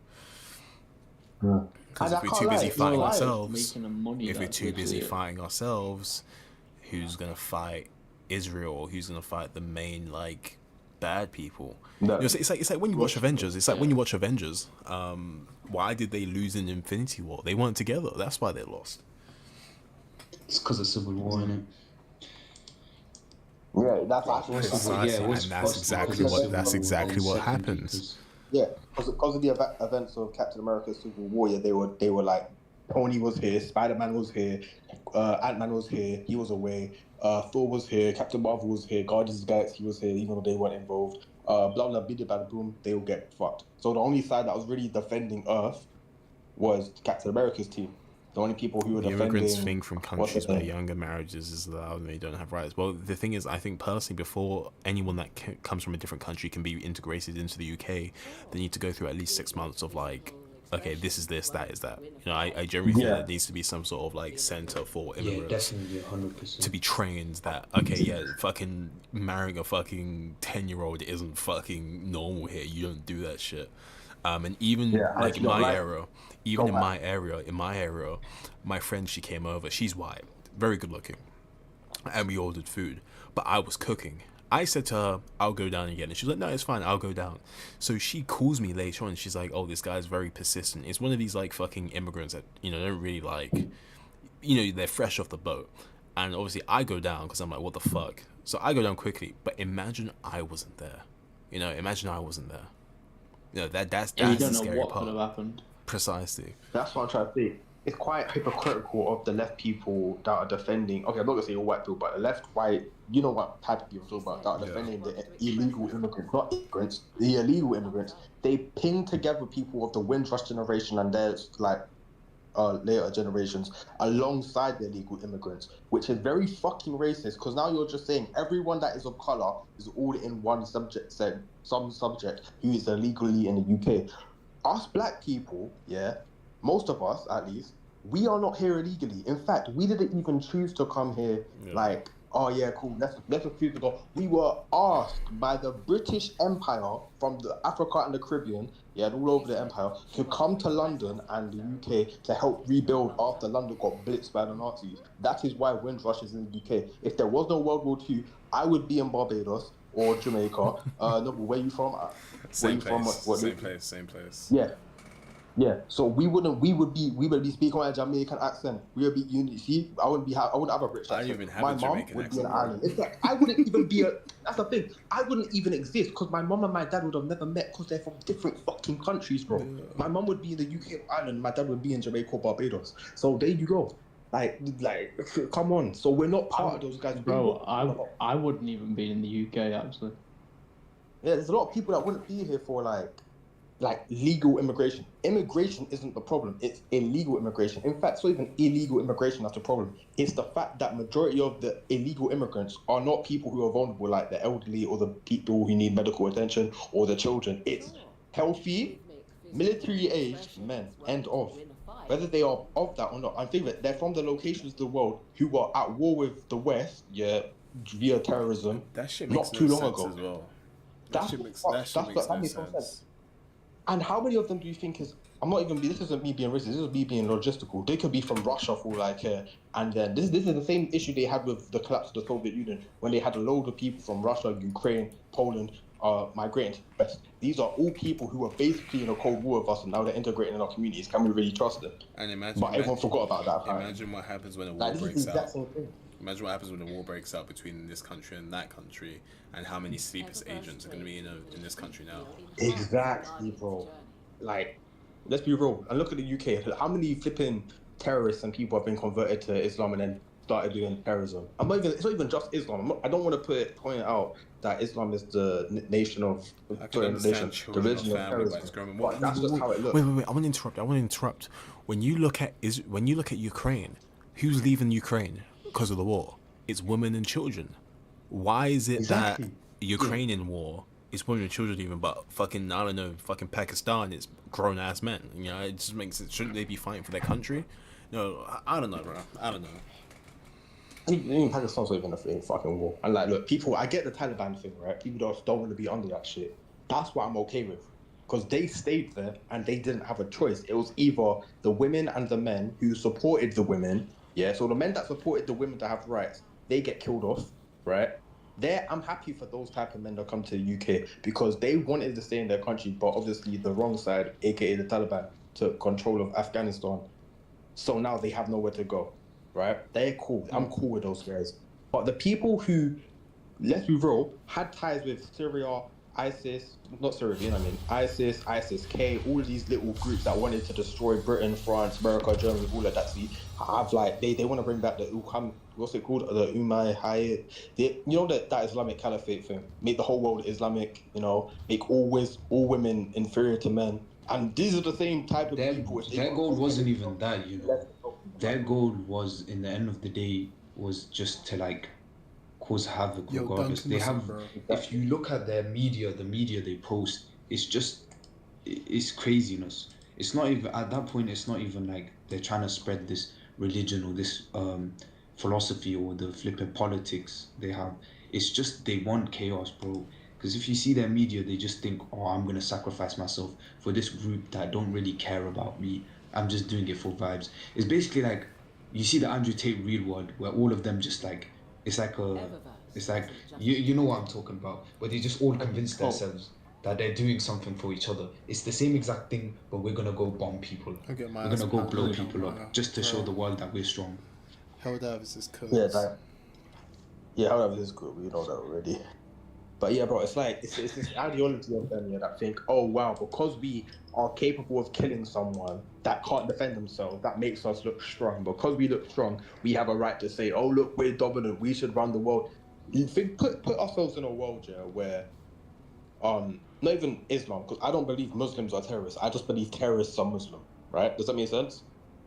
Because And I if we're can't too busy lie, fighting Well, ourselves, making them money, if we're that's too busy literally it. fighting ourselves, who's gonna fight Israel, or who's gonna fight the main bad people. No. You know, it's like when you watch Avengers. It's like when you watch Avengers. Why did they lose in Infinity War? They weren't together. That's why they lost. It's because of Civil War, innit? Yeah, that's actually Precisely, what's and that's possible exactly because what of Second happens. because- yeah, because of the events of Captain America: Civil War. Yeah, they were like, Tony was here, Spider-Man was here, Ant-Man was here, he was away. Thor was here, Captain Marvel was here, Guardians of the Galaxy was here, even though they weren't involved. Blah blah blah blah boom, they will get fucked. So the only side that was really defending Earth was Captain America's team. The only people who were The immigrants defending think from countries where younger marriages is allowed and they don't have rights. Well, the thing is, I think personally, before anyone that comes from a different country can be integrated into the UK, they need to go through at least 6 months of like, okay, this is this, that is that. You know, I generally think there needs to be some sort of like center for Yeah, immigrants definitely 100%. to be trained that, okay, yeah, fucking marrying a fucking 10-year-old isn't fucking normal here. You don't do that shit. And even like in my era, even in my area, my friend, she came over. She's white, very good looking, and we ordered food. But I was cooking. I said to her, "I'll go down again," and she's like, "No, it's fine. I'll go down." So she calls me later on. She's like, "Oh, this guy's very persistent. It's one of these like fucking immigrants that don't really like, they're fresh off the boat." And obviously, I go down because I'm like, "What the fuck?" So I go down quickly. But imagine I wasn't there. Imagine I wasn't there. That's And you the don't know scary what part. could have happened. Precisely. That's what I'm trying to say. It's quite hypocritical of the left people that are defending. Okay, I'm not gonna say all white people, but the left, white, you know what type of people I'm talking about, that are defending the illegal immigrants, not immigrants, the illegal immigrants. They pin together people of the Windrush generation and their like later generations alongside the illegal immigrants, which is very fucking racist. Because now you're just saying everyone that is of color is all in one subject, some subject who is illegally in the UK. Us black people, most of us at least, we are not here illegally. In fact, we didn't even choose to come here. Like, oh yeah, cool, let's choose to go. We were asked by the British Empire from the Africa and the Caribbean, all over the empire, to come to London and the UK to help rebuild after London got blitzed by the Nazis. That is why Windrush is in the UK. If there was no World War II, I would be in Barbados or Jamaica. No, but where you from? Same place. Yeah. So we would be speaking with a Jamaican accent. We would be I wouldn't have a British accent. I don't even have my a mom Jamaican would accent. be an island. It's like I wouldn't even be that's the thing. I wouldn't even exist because my mom and my dad would have never met because they're from different fucking countries, bro. My mom would be in the UK or Ireland, my dad would be in Jamaica or Barbados. So there you go. Like, come on. So we're not part of those guys. Bro, I wouldn't even be in the UK actually. Yeah, there's a lot of people that wouldn't be here for like legal immigration. Immigration isn't the problem. It's illegal immigration. In fact, it's not even illegal immigration that's the problem. It's the fact that majority of the illegal immigrants are not people who are vulnerable, like the elderly or the people who need medical attention or the children. It's healthy, military-aged men, end of. Whether they are of that or not, I think that they're from the locations of the world who are at war with the West, via terrorism, That shit not makes too no long sense ago. as well. That That makes shit no makes no sense. sense. And how many of them do you think is? This isn't me being racist. This is me being logistical. They could be from Russia for all I care. And then this is the same issue they had with the collapse of the Soviet Union when they had a load of people from Russia, Ukraine, Poland, migrating to the West. These are all people who were basically in a Cold War with us, and now they're integrating in our communities. Can we really trust them? And imagine, But everyone forgot about that. Apparently. Imagine what happens when a war This is the breaks exact out. same thing. Imagine what happens when a war breaks out between this country and that country, and how many sleepless agents are going to be in this country now. Exactly, bro. Like, let's be real. And look at the UK. How many flipping terrorists and people have been converted to Islam and then started doing terrorism? It's not even just Islam. I don't want to point out that Islam is the nation of I can understand the children or religion of family, but it's terrorism. growing. But that's just how it looks. Wait. I want to interrupt. When you look at Ukraine, who's leaving Ukraine because of the war? It's women and children. Why is it Exactly. that Ukrainian war is women and children even, but fucking, I don't know, fucking Pakistan is grown ass men? It just makes it. Shouldn't they be fighting for their country? No, I don't know, bro. I don't know. Even Pakistan's not even a fucking war. And like, look, people, I get the Taliban thing, right? People don't want to be under that shit. That's what I'm okay with. Because they stayed there and they didn't have a choice. It was either the women and the men who supported the women. Yeah, so the men that supported the women to have rights, they get killed off, right? I'm happy for those type of men that come to the UK because they wanted to stay in their country, but obviously the wrong side, aka the Taliban, took control of Afghanistan. So now they have nowhere to go, right? They're cool. I'm cool with those guys. But the people who, let's be real, had ties with Syria, ISIS, not Syria, you know what I mean? ISIS-K, all of these little groups that wanted to destroy Britain, France, America, Germany, all of that. See, have like they want to bring back the what's it called? The Umayyad. You know that Islamic Caliphate thing. Make the whole world Islamic. You know, make all women inferior to men. And these are the same type of people. Their goal wasn't even that, you know. Their goal was, in the end of the day, was just to like cause havoc regardless. They have, if you look at their media, the media they post, it's craziness. It's not even, at that point, it's not even like they're trying to spread this religion or this philosophy or the flipping politics they have. It's just they want chaos, bro. Because if you see their media, they just think, oh, I'm going to sacrifice myself for this group that don't really care about me. I'm just doing it for vibes. It's basically like, you see the Andrew Tate real world where all of them just like, it's like you know what I'm talking about, where they just all convince themselves that they're doing something for each other. It's the same exact thing, but we're gonna go bomb people. We're gonna go blow people up just to show the world that we're strong. Hell Davis is cool. Hell Davis is good. We know that already. But yeah, bro, it's like it's this ideology of them that think, oh wow, because we are capable of killing someone that can't defend themselves, that makes us look strong. Because we look strong, we have a right to say, oh look, we're dominant, we should run the world. You think put ourselves in a world, where not even Islam, because I don't believe Muslims are terrorists. I just believe terrorists are Muslim, right? Does that make sense?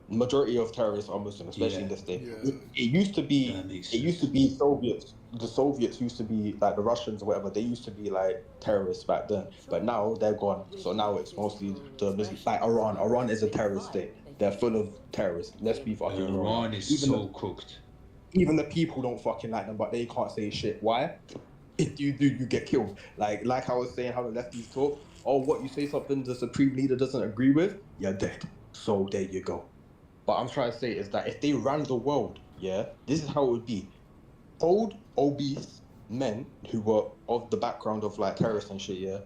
Majority of terrorists are Muslim, especially in this day. Yeah. It used to be Soviets. The Soviets used to be like the Russians or whatever. They used to be like terrorists back then, but now they're gone. So now it's mostly the Muslims. Like Iran. Iran is a terrorist state. They're full of terrorists. Let's be fucking real. Iran is so cooked. Even the people don't fucking like them, but they can't say shit. Why? If you do, you get killed. Like I was saying, how the lefties talk. Oh, what, you say something the supreme leader doesn't agree with? You're dead. So there you go. But I'm trying to say is that if they ran the world, this is how it would be. Old, obese men who were of the background of like terrorists and shit,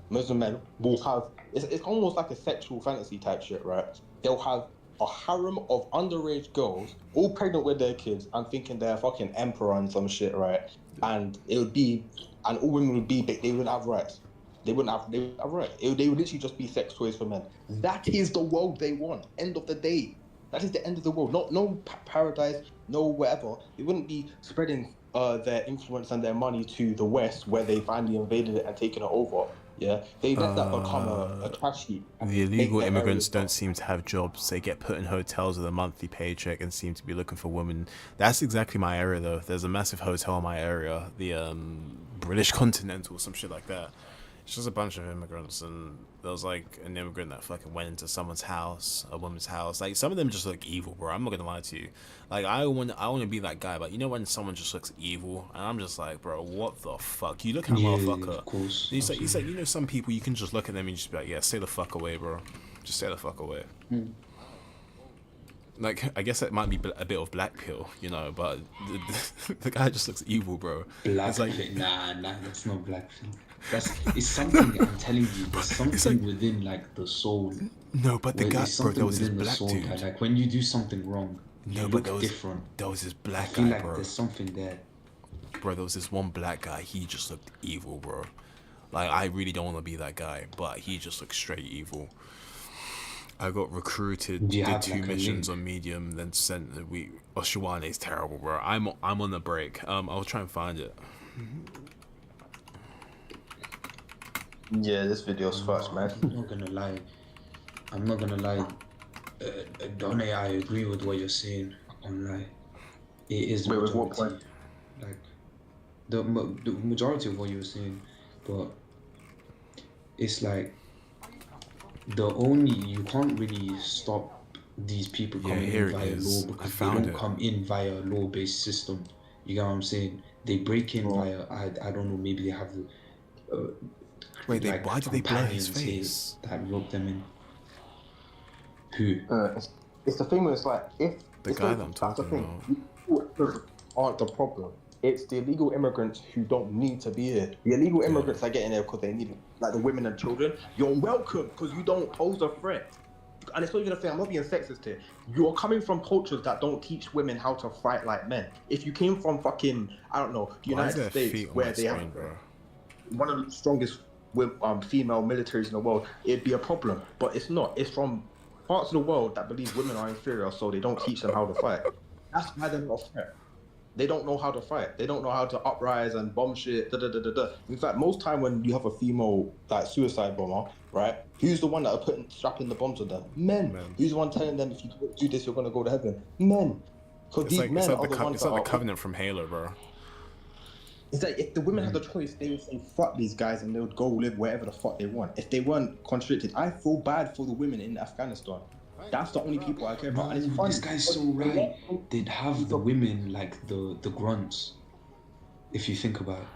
Muslim men will have, it's almost like a sexual fantasy type shit, right? They'll have a harem of underage girls, all pregnant with their kids and thinking they're fucking emperor and some shit, right? And all women would be, they wouldn't have rights. They wouldn't have rights. They would literally just be sex toys for men. That is the world they want. End of the day. That is the end of the world. No paradise, no whatever. They wouldn't be spreading their influence and their money to the West, where they finally invaded it and taken it over. Yeah, they let that become a trash heap. The illegal immigrants don't seem to have jobs. They get put in hotels with a monthly paycheck and seem to be looking for women. That's exactly my area, though. There's a massive hotel in my area, the British Continental, some shit like that. It's just a bunch of immigrants, and there was like an immigrant that fucking went into someone's house, a woman's house. Like, some of them just look evil, bro. I'm not gonna lie to you. Like, I want to be that guy, but you know when someone just looks evil, and I'm just like, bro, what the fuck? You look at a motherfucker. Of course. He's like, you know, some people you can just look at them and just be like, yeah, stay the fuck away, bro. Just stay the fuck away. Like, I guess it might be a bit of black pill, you know, but the guy just looks evil, bro. Black pill? Nah, that's not black pill. It's something, I'm telling you, there's something like, within like the soul. No, but the guy, bro, there was this black dude. Like when you do something wrong, you look different. There was this black guy, like bro. There's something there. Bro, there was this one black guy. He just looked evil, bro. Like, I really don't want to be that guy, but he just looked straight evil. I got recruited, did 2 missions on Medium, then sent the week. Oshawane is terrible, bro. I'm on the break. I'll try and find it. Yeah, this video's fucked, man. I'm not gonna lie. Donnie, I agree with what you're saying. I'm like, it is Wait, majority. what point? Like, the majority of what you were saying, but it's like you can't really stop these people coming in via law because they don't come in via a law-based system. You get what I'm saying? They break in via I don't know, maybe they have the. Wait, like, why did they blur his face? That roped them in. Who? It's the thing where it's like, if the guy that I'm talking about aren't the problem. It's the illegal immigrants who don't need to be here. The illegal immigrants are getting there because they need it. Like the women and children. You're welcome because you don't pose a threat. And it's not even a thing. I'm not being sexist here. You're coming from cultures that don't teach women how to fight like men. If you came from fucking, I don't know, the United States, where they have one of the strongest female militaries in the world, it'd be a problem. But it's not. It's from parts of the world that believe women are inferior, so they don't teach them how to fight. That's why they're not a threat. They don't know how to fight. They don't know how to uprise and bomb shit. In fact, most time when you have a female like suicide bomber, right? Who's the one that are strapping the bombs on them? Men. Who's the one telling them if you do this, you're gonna go to heaven? Men. Because these men are the ones that are. It's like the Covenant from Halo, bro. It's like if the women had the choice, they would say fuck these guys and they would go live wherever the fuck they want. If they weren't constricted, I feel bad for the women in Afghanistan. That's the only people I care about. And it's funny. This guy's so right. They'd have the women like the grunts. If you think about it.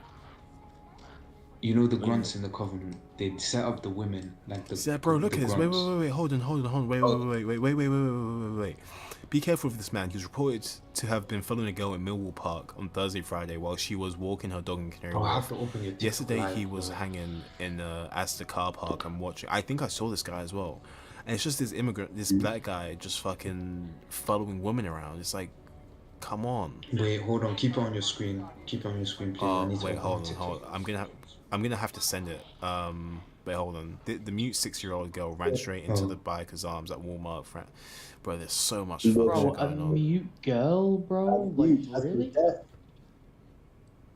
You know the grunts in the Covenant. They'd set up the women like the. Yeah, bro, look at this. Grunts. Wait. Hold on. Wait. Be careful with this man. He's reported to have been following a girl in Millwall Park on Thursday, Friday, while she was walking her dog in Canary Wharf. I have to open your Yesterday, he was hanging in Astor car park and watching. I think I saw this guy as well. And it's just this black guy just fucking following women around. It's like, come on. Wait, hold on. Keep it on your screen. Keep it on your screen, please. Hold on. I'm gonna have to send it. Wait, hold on. The mute 6-year-old girl ran straight into the biker's arms at Walmart. Bro, there's so much fuck shit going on. Mute girl, bro. Like really?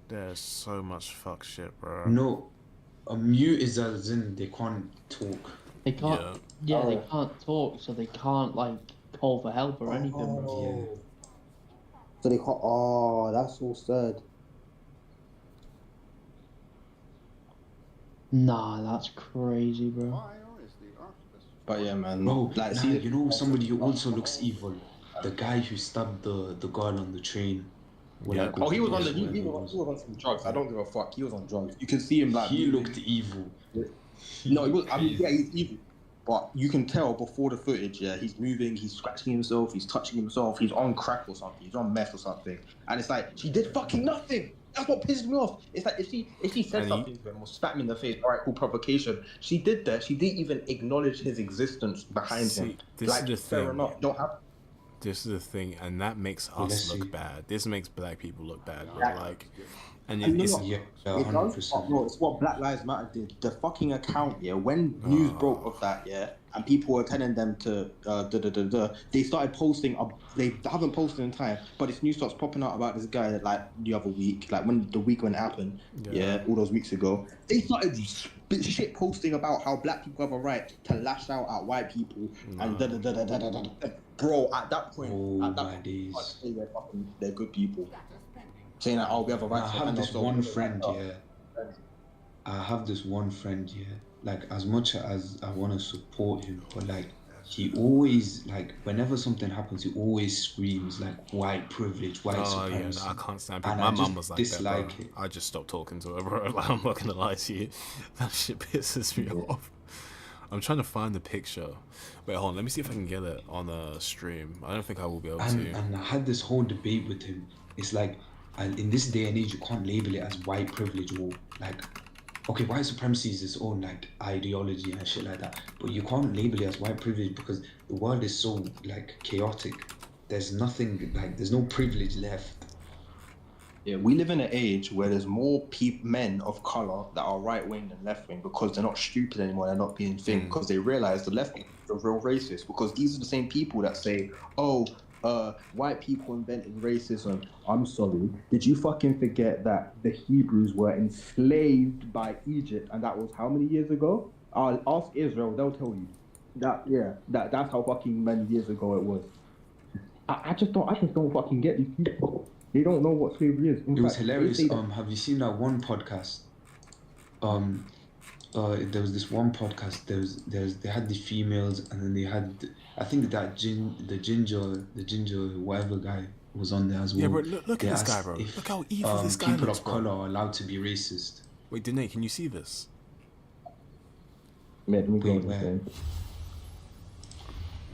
There's so much fuck shit, bro. No, a mute is as in they can't talk. They can't. Yeah, they can't talk, so they can't like call for help or anything. Yeah. So they can't. Oh, that's so sad. Nah, that's crazy, bro. But yeah, man. Bro, like, see, you know somebody who also looks evil? The guy who stabbed the girl on the train. Yeah. Oh, he was on he was on some drugs. I don't give a fuck. He was on drugs. You can see him like. He looked evil. No, he was. I mean, yeah, he's evil. But you can tell before the footage, yeah, he's moving, he's scratching himself, he's touching himself, he's on crack or something, he's on meth or something. And it's like, she did fucking nothing. That's what pisses me off. It's like, if she said something to him or spat him in the face, alright, cool, provocation. She did that. She didn't even acknowledge his existence behind him. This like, is the fair thing. enough. Don't have. This is the thing, and that makes us look bad. This makes black people look bad, bro. Yeah. Like, and And it's, you know Yeah, It does. 100%. No, it's what Black Lives Matter did. The fucking account, yeah. When news broke of that, yeah, and people were telling them to they started posting. They haven't posted in time, but this news starts popping out about this guy like the other week, like when it happened, yeah, all those weeks ago. They started shit posting about how black people have a right to lash out at white people and Bro, at that point, they're good people. Saying that, oh, we have a right I to have this ourselves. one friend, like, as much as I want to support him, but like, he always, like, whenever something happens, he always screams like white privilege, white supremacy. Yeah, no, I can't stand people. And My I mum just was like dislike that, bro. it. I just stopped talking to her, bro. Like, I'm not gonna lie to you. That shit pisses me off. I'm trying to find the picture. Wait, hold on. Let me see if I can get it on a stream. I don't think I will be able to. And I had this whole debate with him. It's like, and in this day and age, you can't label it as white privilege or like, okay, white supremacy is its own like ideology and shit like that, but you can't label it as white privilege because the world is so like chaotic. There's nothing like, there's no privilege left. Yeah, we live in an age where there's more men of color that are right wing than left wing because they're not stupid anymore. They're not being thin because they realize the left wing is a real racist because these are the same people that say, oh, white people invented racism. I'm sorry. Did you fucking forget that the Hebrews were enslaved by Egypt and that was how many years ago? Ask Israel, they'll tell you. That's how fucking many years ago it was. I just don't fucking get these people. They don't know what slavery is. It was hilarious. Have you seen that one podcast? There was this one podcast. They had the females, and then they had, I think that the ginger whatever guy was on there as well. Yeah, bro, look at this guy, bro. Look how evil this guy people looks, of bro. color are allowed to be racist. Wait, Danae, can you see this? Man, let me go Wait, on where? this.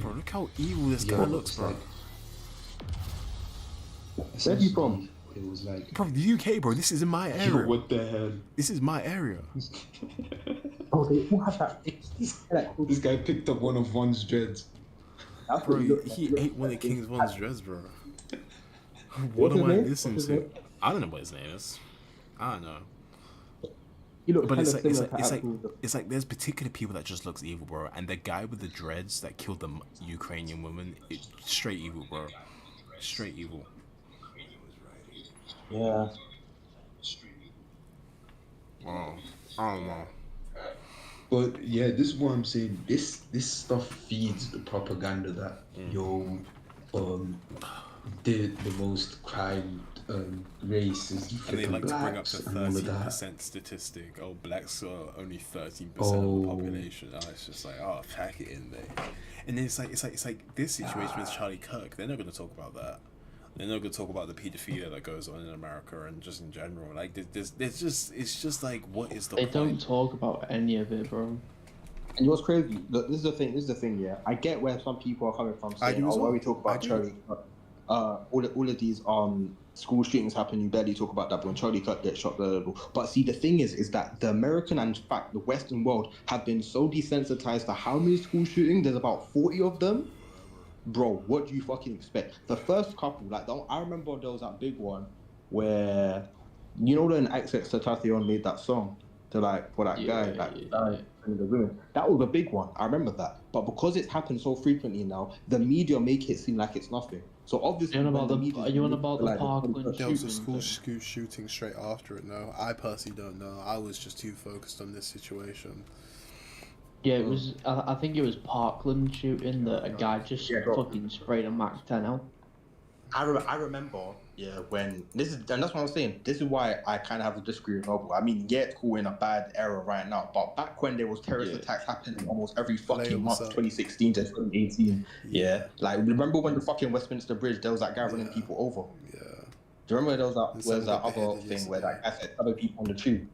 Bro, look how evil this guy looks, bro. Where's he from? it was like, Bro, the UK, bro. This is in my yo, area. what the hell? This is my area. Oh, they all have that. This guy picked up one of Von's dreads. That's Bro, what he looks he like. ate one of King's Von's dreads, bro. What What's am his I name? listening What's to? his name? I don't know what his name is. I don't know. He looks But kind it's of like similar to Abdul. it's like there's particular people that just looks evil, bro. And the guy with the dreads that killed the Ukrainian woman, straight evil, bro. Straight evil. Yeah. Wow. I don't know. But yeah, this is what I'm saying. This stuff feeds the propaganda that the most crime race is And flipping they like to bring up blacks the and all of 13% that. statistic. Oh, blacks are only 13% of the Oh. population. Oh, it's just like, oh, pack it in there. And then it's like this situation with Charlie Kirk. They're not going to talk about that. They're not going to talk about the pedophilia that goes on in America and just in general. Like, there's just, it's just like, what is the They point? don't talk about any of it, bro. And you know what's crazy? Look, this is the thing. Yeah, I get where some people are coming from I saying, do as "Oh, well. when we talk I about do. Charlie, all of these school shootings happen. You barely talk about that, but when Charlie Kirk gets shot, blah, blah, blah. But see, the thing is that the American and in fact the Western world have been so desensitized to how many school shootings. There's about 40 of them. Bro, what do you fucking expect? The first couple, like, I remember there was that big one where, you know, when XXXTentacion made that song to like for that guy, and the women. That was a big one. I remember that. But because it's happened so frequently now, the media make it seem like it's nothing. So obviously, You on when about the the media you on about the like, Parkland There was a shooting? school shooting straight after it. No, I personally don't know. I was just too focused on this situation. Yeah, it was. I think it was Parkland shooting that a guy just Yeah, bro. fucking sprayed a Mac 10 out. I remember, yeah, when this is, and that's what I'm saying. This is why I kind of have to disagree with Noble. I mean, yeah, it's cool in a bad era right now, but back when there was terrorist attacks happening almost every fucking month, 2016 to 2018. Yeah, like remember when the fucking Westminster Bridge, there was that guy running people over. Yeah. Do you remember there was that? And Where's that someone got other beheaded thing where that guy said other people on the tube?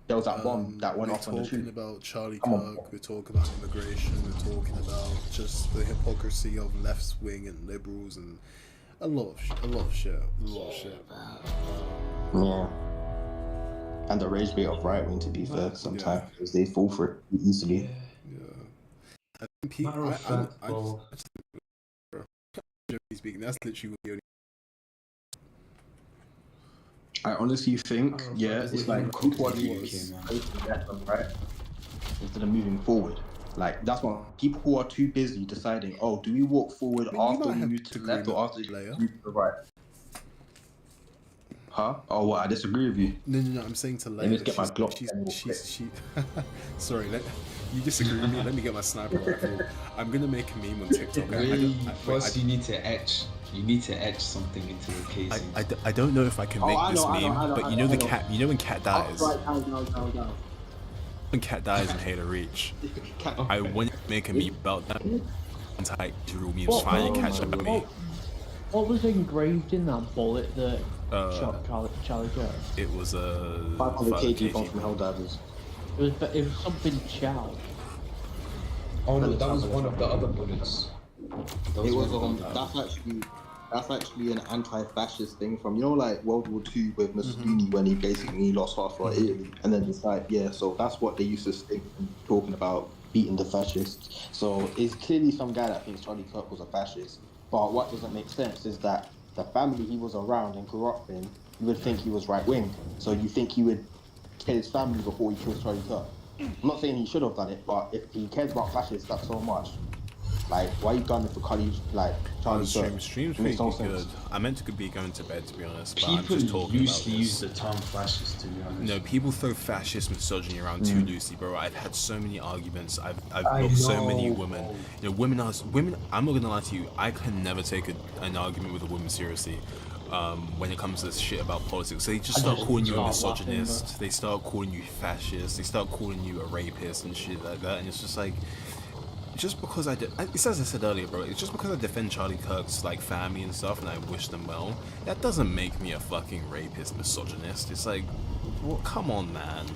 There was that bomb that went we're off on the talking tube. about Charlie Come on. Kirk, we're talking about immigration, we're talking about just the hypocrisy of left wing and liberals and a lot of shit. Yeah. And the rage bait of right wing, to be fair, sometimes because they fall for it easily. Yeah. I think speaking, that's literally what the only. I honestly think, yeah, it's like people are doing Okay, man. right instead of moving forward. Like that's what people who are too busy deciding. Oh, do we walk forward I mean, you after might we have move to the disagreement, left or after we player. move to the right? Huh? Oh, what? I disagree with you. No, I'm saying to Let me Leia. get my Glock 10 real She sorry, you disagree with me. Let me get my sniper rifle. I'm gonna make a meme on TikTok. First, you need to etch. You need to etch something into the casing. I don't know if I can make this meme, but you know the cat. You know when cat dies. Down. When cat dies in Halo Reach, I want to make a meme about that. Anti Drew memes finally catch up with me. What was engraved in that bullet that Uh, shot Charlie Kirk? It was a 500 kg bomb from Helldivers. It was something Chow. Oh no, that was one of the other bullets. It was that's actually an anti-fascist thing from, you know, like World War II with Mussolini when he basically lost half of Italy and then decided, yeah, so that's what they used to think when talking about beating the fascists. So it's clearly some guy that thinks Charlie Kirk was a fascist. But what doesn't make sense is that the family he was around and grew up in, you would think he was right wing. So you think he would kill his family before he kills Charlie Kirk. I'm not saying he should have done it, but if he cares about fascists that so much, like, why are you gunning for Charlie Kirk? Stream's It makes pretty no good. sense. I meant to be going to bed, to be honest, but I'm People just talking about loosely use this. the term fascist, to be honest. No, people throw fascist misogyny around too loosely, bro. I've had so many arguments. I've met so many women. You know, women. I'm not gonna lie to you. I can never take an argument with a woman seriously. When it comes to shit about politics, they just start calling you a misogynist. They start calling you fascist. They start calling you a rapist and shit like that. And it's just like, just because it's as I said earlier, bro. It's just because I defend Charlie Kirk's like family and stuff, and I wish them well. That doesn't make me a fucking rapist, misogynist. It's like, well, come on, man.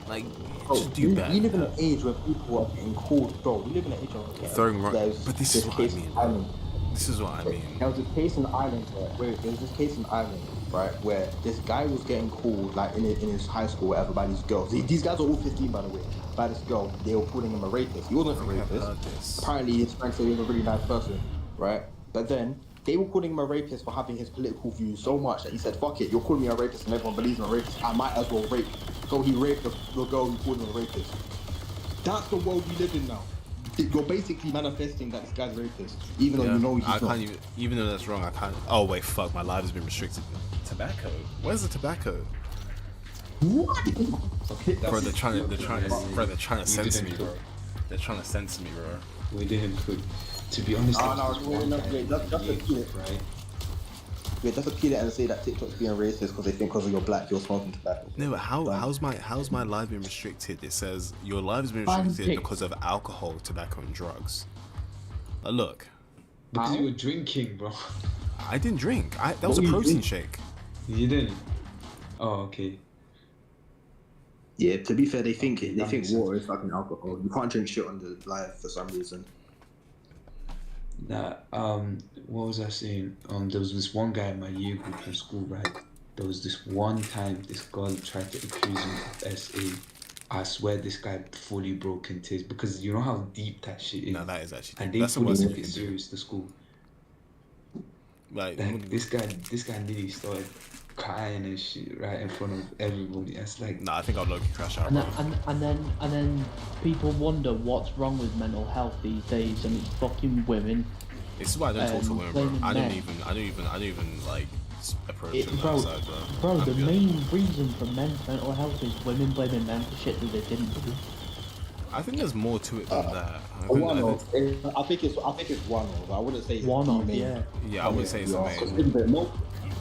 Like, just do better. We live in an age where people are getting called, bro. We live in an age of Throwing right, there's but this is what I case mean. in Ireland. This is what I mean. There was this case in Ireland there. Wait, there was this case in Ireland right? Where this guy was getting called like in his high school, whatever, by these girls. These guys are all 15, by the way. By this girl, they were calling him a rapist. He wasn't a I think I've rapist. heard this. Apparently, his friends say he was a really nice person, right? But then they were calling him a rapist for having his political views so much that he said, "Fuck it, you're calling me a rapist, and everyone believes I'm a rapist. I might as well rape." So he raped the girl who called him a rapist. That's the world we live in now. You're basically manifesting that this guy's a rapist, even though you know he's I not. can't even though that's wrong, I can't. Oh wait, fuck, my life has been restricted. Tobacco? Where's the tobacco? What? Okay, Bro, they're trying to We censor me, didn't bro. cook. They're trying to censor me, bro. We didn't cook. To be honest, Oh, it no, was no, one no, time wait, just we appeal ate, it. right? Yeah, just appeal it and say that TikTok's being racist because they think because you're black you're smoking tobacco. No, but how's my life been restricted? It says your life has been restricted Pancake. because of alcohol, tobacco, and drugs. Look, Because How? you were drinking, bro. I didn't drink. That was a What were you protein doing? shake. You didn't. Oh, okay. Yeah, to be fair, they think That makes sense. water is fucking alcohol. You can't drink shit on the live for some reason. That what was I saying? There was this one guy in my year group in school, right? There was this one time this girl tried to accuse him of SA. I swear this guy fully broke into tears because you know how deep that shit is. No, that is actually and they that's the fully worst thing took you it can do. serious to school. Like, Like this guy nearly started crying and shit right in front of everybody. It's like nah, I think I'll low-key crash out, And bro. then, and then people wonder what's wrong with mental health these days, and it's fucking women. This is why I don't talk to women, bro. blaming I don't men. even like approach It, them bro, outside, bro. bro, I'm the good. main reason for men's mental health is women blaming men for shit that they didn't do. I think there's more to it than that. I think it's one of. I wouldn't say it's One the of, main. yeah. Yeah, I would say it's the Because main.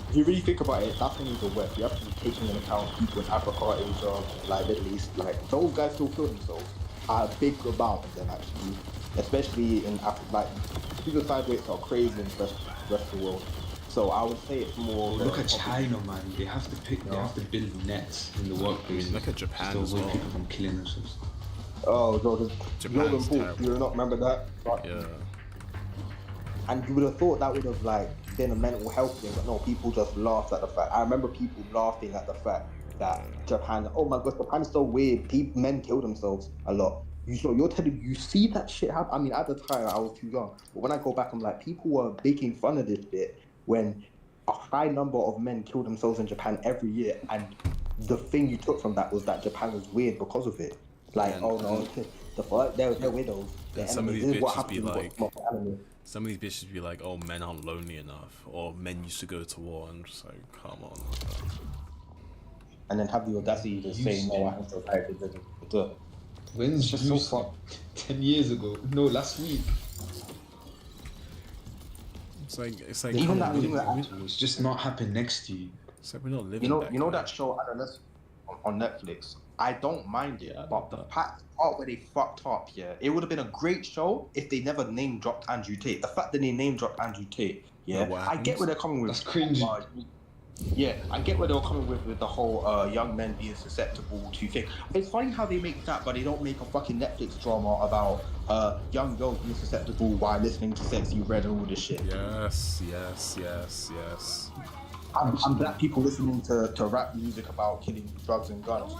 if you really think about it, that's only the West. You have to be taking into account people in Africa, Asia, like Middle East. Like those guys still kill themselves a big amount of them actually, especially in Africa. Like suicide rates are crazy in the rest of the world. So I would say it's more. look at China, man. They have to build nets in the workplace. look at Japan to as avoid well. people from killing themselves. Oh, Jordan Japan's Poole. terrible. Do you not remember that? Yeah. And you would have thought that would have like been a mental health thing, but no, people just laughed at the fact. I remember people laughing at the fact that Japan, oh my god, Japan's so weird. Men kill themselves a lot. You're telling you see that shit happen. I mean, at the time I was too young, but when I go back, I'm like, people were making fun of this bit when a high number of men kill themselves in Japan every year, and the thing you took from that was that Japan was weird because of it. Like, And- oh no, the fuck, they're widows. And They're some of enemies. these This is what bitches happens be when you like- watch anime. Some of these bitches be like, "Oh, men aren't lonely enough," or "Men used to go to war." I'm just like, come on. And then have the audacity to say, no, I have to fight it. When's It's just so Bruce? fun. 10 years ago? No, last week. It's like Even come that- on, even that- It's just not happen next to you. it's like we're not living. You know back then. that show Adolescence on Netflix. I don't mind it, but the part where they fucked up, yeah, it would have been a great show if they never name dropped Andrew Tate. The fact that they name dropped Andrew Tate, yeah, But what I get happens? where they're coming with. That's cringy. Yeah, I get where they're coming with the whole young men being susceptible to things. It's funny how they make that, but they don't make a fucking Netflix drama about young girls being susceptible while listening to Sexy Red and all this shit. Yes. I'm black people listening to rap music about killing drugs and guns.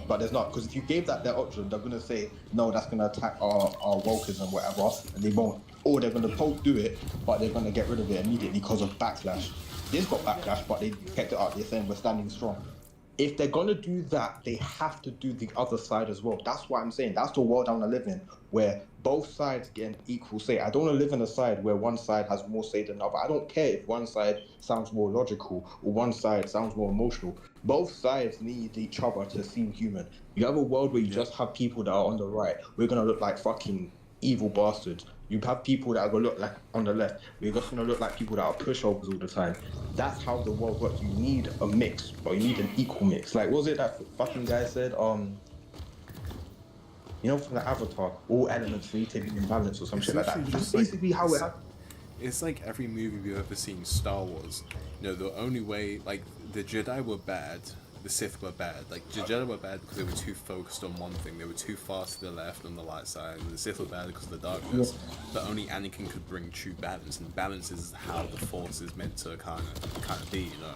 But there's not, because if you gave that their option, they're gonna say, no, that's gonna attack our wokeism, whatever, and they won't. Or they're gonna both do it, but they're gonna get rid of it immediately because of backlash. This got backlash, but they kept it up. They're saying we're standing strong. If they're gonna do that, they have to do the other side as well. That's what I'm saying. That's the world I wanna live in, where both sides get an equal say. I don't wanna live in a side where one side has more say than the other. I don't care if one side sounds more logical or one side sounds more emotional. Both sides need each other to seem human. You have a world where you just have people that are on the right. We're gonna look like fucking evil bastards. You have people that are gonna look like on the left. We're just gonna look like people that are pushovers all the time. That's how the world works. You need a mix, but you need an equal mix. Like, what was it that fucking guy said? You know, from the Avatar, all elements need to be in balance or some shit like that. literally That's just like- basically how it happens. It's like every movie we've ever seen, Star Wars. You know, the only way, like, the Jedi were bad, the Sith were bad. Like, the Jedi were bad because they were too focused on one thing. They were too far to the left on the light side. And the Sith were bad because of the darkness. But only Anakin could bring true balance, and balance is how the Force is meant to kind of be, you know.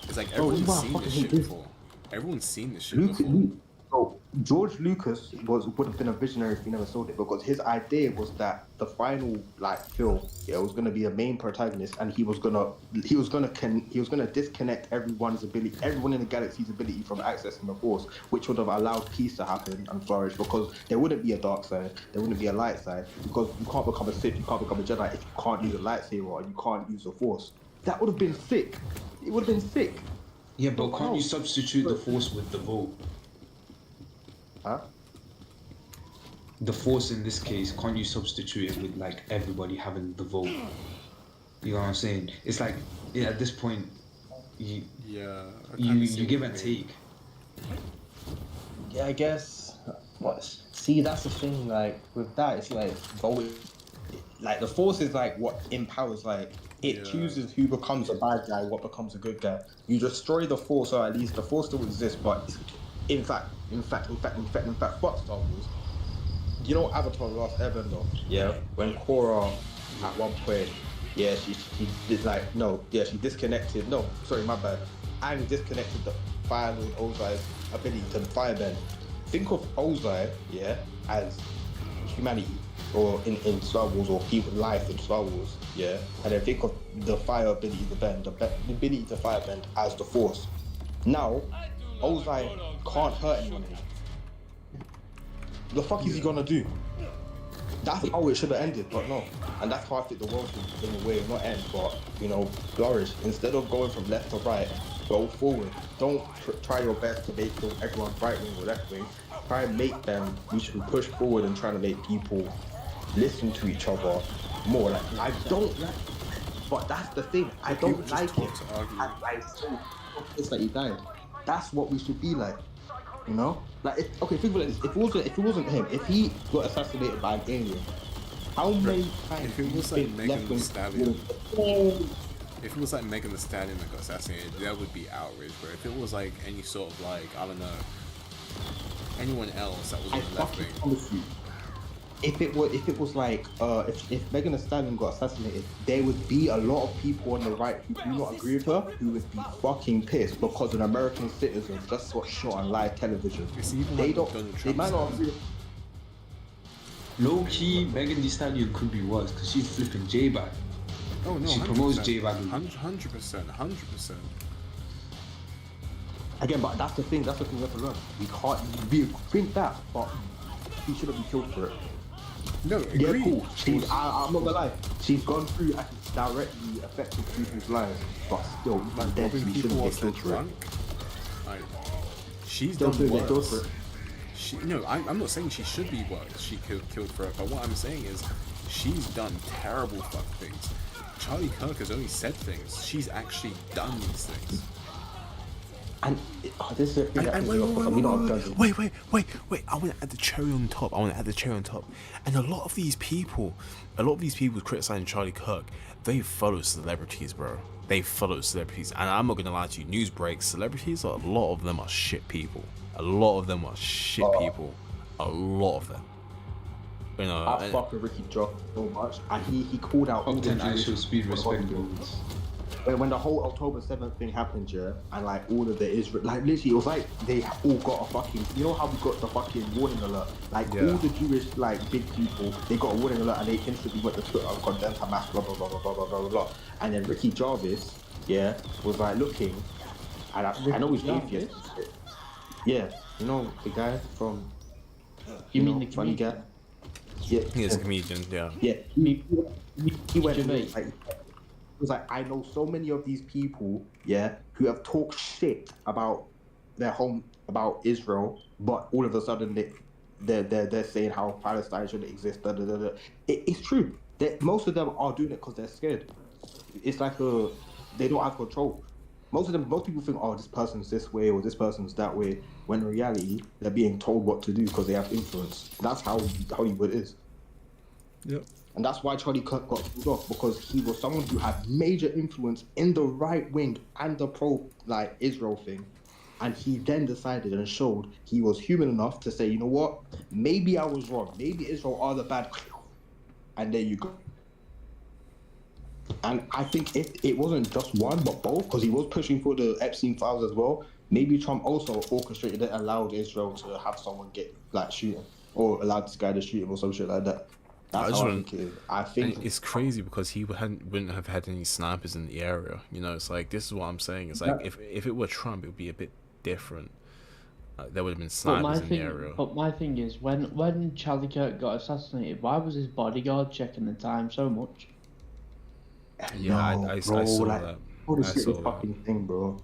It's like Bro, everyone's you are seen this fucking shit this. before. Everyone's seen this shit Luke, before. Luke, so George Lucas would have been a visionary if he never sold it, because his idea was that the final like film, yeah, was gonna be a main protagonist, and he was gonna disconnect everyone in the galaxy's ability from accessing the Force, which would have allowed peace to happen and flourish, because there wouldn't be a dark side, there wouldn't be a light side, because you can't become a Sith, you can't become a Jedi if you can't use a lightsaber and you can't use the Force. That would have been sick. It would have been sick. Yeah, but can't How? you substitute the Force with the vote? Huh? The Force in this case, can't you substitute it with like everybody having the vote? You know what I'm saying? It's like, yeah, at this point, you Yeah. you give and take. Yeah, I guess. What? See, that's the thing. Like with that, it's like going. Like the Force is like what empowers. Like it Yeah. chooses who becomes a bad guy, what becomes a good guy. You destroy the Force, or at least the Force still exists. But in fact, fuck Star Wars. You know Avatar: The Last Airbender? Yeah. When Korra, at one point, yeah, she did like no, yeah, she disconnected. No, sorry, my bad. And disconnected the Fire Lord Ozai's ability to firebend. Think of Ozai, yeah, as humanity, or in Star Wars, or people life in Star Wars, yeah, and then think of the fire ability to bend, the ability to firebend as the Force. Now, Ozai can't hurt anyone. The fuck is he gonna do? That's how it should have ended, but no. And that's how I think the world should, in a way, not end, but, you know, flourish. Instead of going from left to right, go forward. Don't try your best to make everyone right wing or left wing. Try and make them, we should push forward and try to make people listen to each other more. Like, I don't like, but that's the thing. I don't just like talk it. to argue. I so pissed that he died. That's what we should be like. You know, like think of it like this. If it wasn't him, if he got assassinated by an alien, how many times? If it was do you like think Megan left Thee wing Stallion, would- if it was like Megan Thee Stallion that got assassinated, that would be outrage. But if it was like any sort of like, I don't know, anyone else that was I on the left fucking wing, promise you. If it was like if Megan Thee Stallion got assassinated, there would be a lot of people on the right who do not agree with her, who would be fucking pissed because an American citizen just got shot on live television. It's even They like don't. Donald They Trump might not says. agree. Low key, Megan Thee Stallion could be worse because she's flipping J-Bag. Oh no, She promotes 100%. J-Bag. 100%. Again, but that's the thing. That's the thing we have to learn. We think that, but he shouldn't be killed for it. No, Yeah, agreed. cool. I'm not gonna lie. She's gone through and directly affected people's lives, but still, Like dead, robbing she people shouldn't get whilst they're killed for it. drunk. Like, she's Still done shouldn't get killed for worse. it. No, I'm not saying she should be worse. She killed for it, but what I'm saying is she's done terrible fuck things. Charlie Kirk has only said things. She's actually done these things. And this is the thing that pisses me off, because we don't have guns. Wait. I want to add the cherry on top. And a lot of these people criticizing Charlie Kirk, they follow celebrities, bro. They follow celebrities. And I'm not going to lie to you, news breaks, celebrities, a lot of them are shit people. A lot of them are shit people. A lot of them. You know, I fuck with Ricky Jock so much, and he called out all Top the 10 Jewish ISO speed respect people. moments. When the whole October 7th thing happened, yeah, and like all of the Israel, like literally, it was like they all got a fucking, you know how we got the fucking warning alert? Like Yeah. all the Jewish, like big people, they got a warning alert and they instantly went to Twitter and condemned Hamas, blah, blah, blah, blah, blah, blah, blah, blah. And then Ricky Jarvis, yeah, was like looking, and I know he's atheist. Yeah, you know, the guy from, You mean know, the funny guy? Yeah. he's a comedian, yeah. Yeah, he went Gervais. like, he was like, I know so many of these people, yeah, who have talked shit about their home, about Israel, but all of a sudden they're saying how Palestine shouldn't exist. Da, da, da, da. It's true. Most of them are doing it because they're scared. It's like they don't have control. Most people think, oh, this person's this way or this person's that way, when in reality they're being told what to do because they have influence. That's how Hollywood is. Yep. And that's why Charlie Kirk got pulled off, because he was someone who had major influence in the right wing and the pro like Israel thing. And he then decided and showed he was human enough to say, you know what, maybe I was wrong. Maybe Israel are the bad. And there you go. And I think if it wasn't just one, but both, because he was pushing for the Epstein files as well, maybe Trump also orchestrated it, allowed Israel to have someone get, like, shooting, or allowed this guy to shoot him or some shit like that. That's how I think it is. I think it's crazy because he wouldn't have had any snipers in the area. You know, it's like, this is what I'm saying. It's like, if it were Trump, it would be a bit different. There would have been snipers in the area. But my thing is, when Charlie Kirk got assassinated, why was his bodyguard checking the time so much? Yeah, No, I bro, saw like, that. all this I shit saw is that. fucking thing, bro.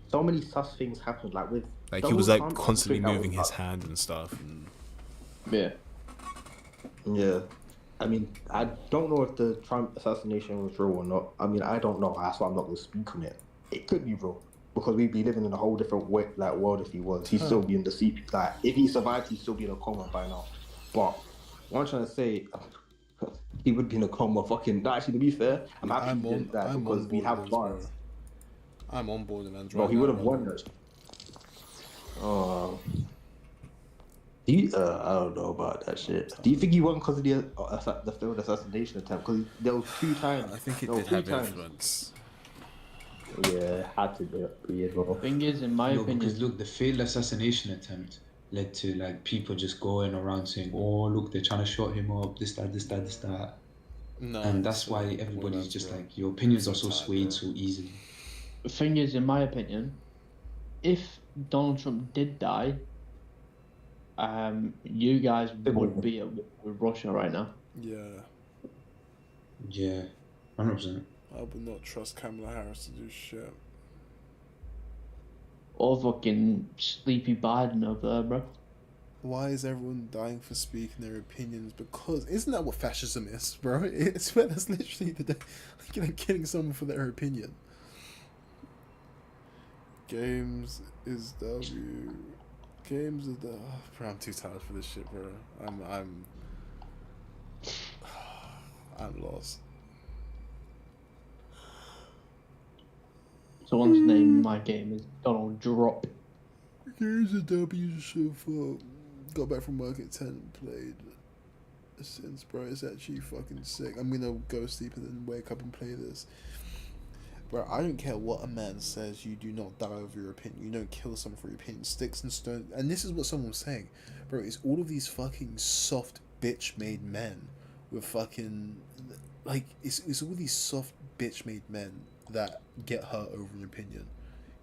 So many sus things happened, like with. Like, he Donald was like Trump, constantly I think that moving was, his hand and stuff. And Yeah. Yeah. I mean, I don't know if the Trump assassination was real or not. I mean, I don't know. That's why I'm not going to speak on it. It could be real. Because we'd be living in a whole different way, like, world if he was. He'd still be in the sea. Like, if he survived, he'd still be in a coma by now. But what I'm trying to say, he would be in a coma. Fucking, no, actually, to be fair, I'm happy he didn't die because we have bars. I'm on board with Android. Bro, he would have won that. I don't know about that shit. Do you think he won because of the failed assassination attempt? Because there was 2 times. I think it No, did 3 have times. influence. Yeah, had to be as well. Thing is, in my No, opinion, because look, the failed assassination attempt led to like people just going around saying, "Oh, look, they're trying to shut him up. This, that, this, that, this, that." No, And that's why everybody's just like, your opinions are so swayed so easily. the thing is, in my opinion, if Donald Trump did die, you guys would be at war with Russia right now. Yeah, Yeah, 100%. I would not trust Kamala Harris to do shit. Or fucking sleepy Biden over there, bro. Why is everyone dying for speaking their opinions? Because isn't that what fascism is, bro? It's where that's literally killing someone for their opinion. Games is W. Games is the. Oh, bro, I'm too tired for this shit, bro. I'm lost. Someone's name in my game is Donald Drop. Games is W. So far. Got back from work at 10, played since, bro. It's actually fucking sick. I'm gonna go sleep and then wake up and play this. Bro, I don't care what a man says, you do not die over your opinion. You don't kill someone for your opinion. Sticks and stones. And this is what someone was saying. Bro, it's all of these fucking soft bitch-made men with fucking... Like, it's all these soft bitch-made men that get hurt over an opinion.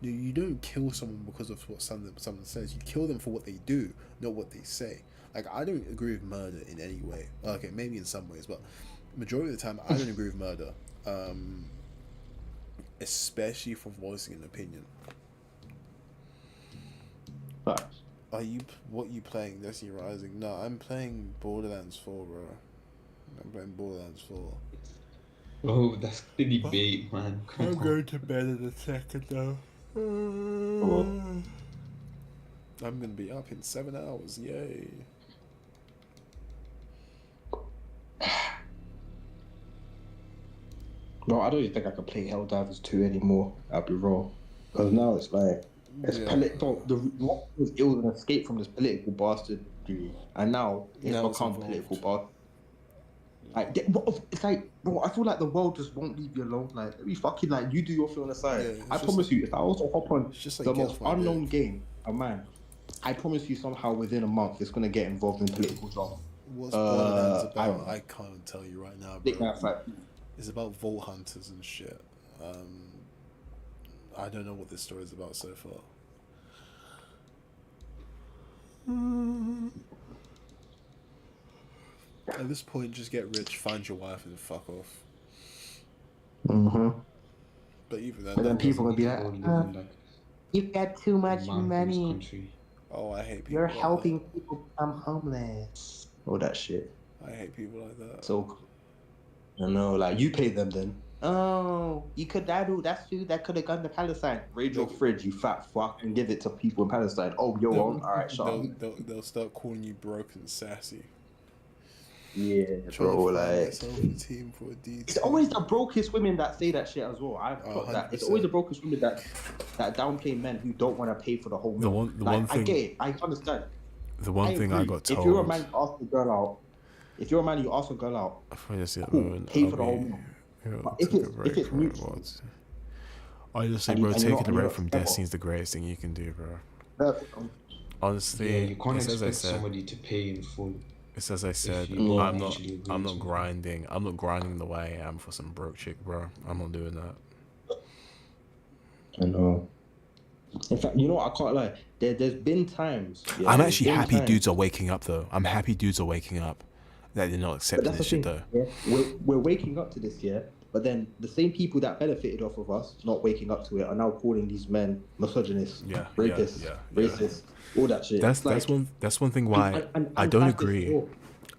You don't kill someone because of what someone says. You kill them for what they do, not what they say. Like, I don't agree with murder in any way. Okay, maybe in some ways, but majority of the time, I don't agree with murder. Especially for voicing an opinion. Facts. What you playing? Destiny Rising? No, I'm playing Borderlands 4, bro. I'm playing Borderlands 4. Oh, that's clickbait, man. Come on. going to bed in a second, though. I'm gonna be up in 7 hours, yay. No, I don't even think I can play Helldivers 2 anymore. I'll be wrong. Because now it's like, it's Yeah. what was it was an escape from this political bastard dude, and now it's Now it's become involved. political bastard. Like, it's like, bro, I feel like the world just won't leave you alone. Like, let me fucking, like, you do your thing on the side. Yeah, it's I just- promise you, if I also hop on It's just like the get most off my unknown dick. game, man, I promise you somehow within a month it's gonna get involved in political drama. What's Borderlands I don't about? know. I can't tell you right now, Think bro. that's like, It's about Vault Hunters and shit. I don't know what this story is about so far. At this point, just get rich, find your wife, and fuck off. But even then, and then that people doesn't- will be like, Live in, like, you've got too much man's money. country. oh, I hate people. You're like helping people become homeless. All that shit. that. I hate people like that. So, I know, like, you pay them then. Oh, you could, that's you that could have gone to Palestine. Raid your fridge, you fat fuck, and give it to people in Palestine. Oh, you're on? Alright, shut up. They'll start calling you broke and sassy. Yeah, Trying bro, to find like. myself a team for a DT. It's always the brokest women that say that shit as well. I've Oh, got that. It's 100%. always the brokest women that downplay men who don't want to pay for the whole meal. The one I thing- get it. I understand. The one thing I agree. got If you're a told. man, you ask a girl out. If you're a man, you ask a girl out. I probably just see at the Cool. moment. Pay for the whole meal. Yeah, But if take a it's break if it's from it, mutual, what? I just say, and you- bro, and you're taking not- a and break you're from not- Destiny is the greatest thing you can do, bro. um, Honestly, Yeah, you can't it's as I expect said. somebody to pay in full. It's as I said. you both I'm not. mutually agree I'm to not it. grinding. I'm not grinding the way I am for some broke chick, bro. I'm not doing that. I know. In fact, you know what? I can't lie. There's been times. Yeah, I'm there's actually been happy times- dudes are waking up though. I'm happy dudes are waking up. That they're not But accepting that's the this shit thing. though. Yeah? We're waking up to this, yeah. But then the same people that benefited off of us not waking up to it are now calling these men misogynists, Yeah, rapists, yeah. racist, all that shit. That's Like, one thing why I don't had this agree. before.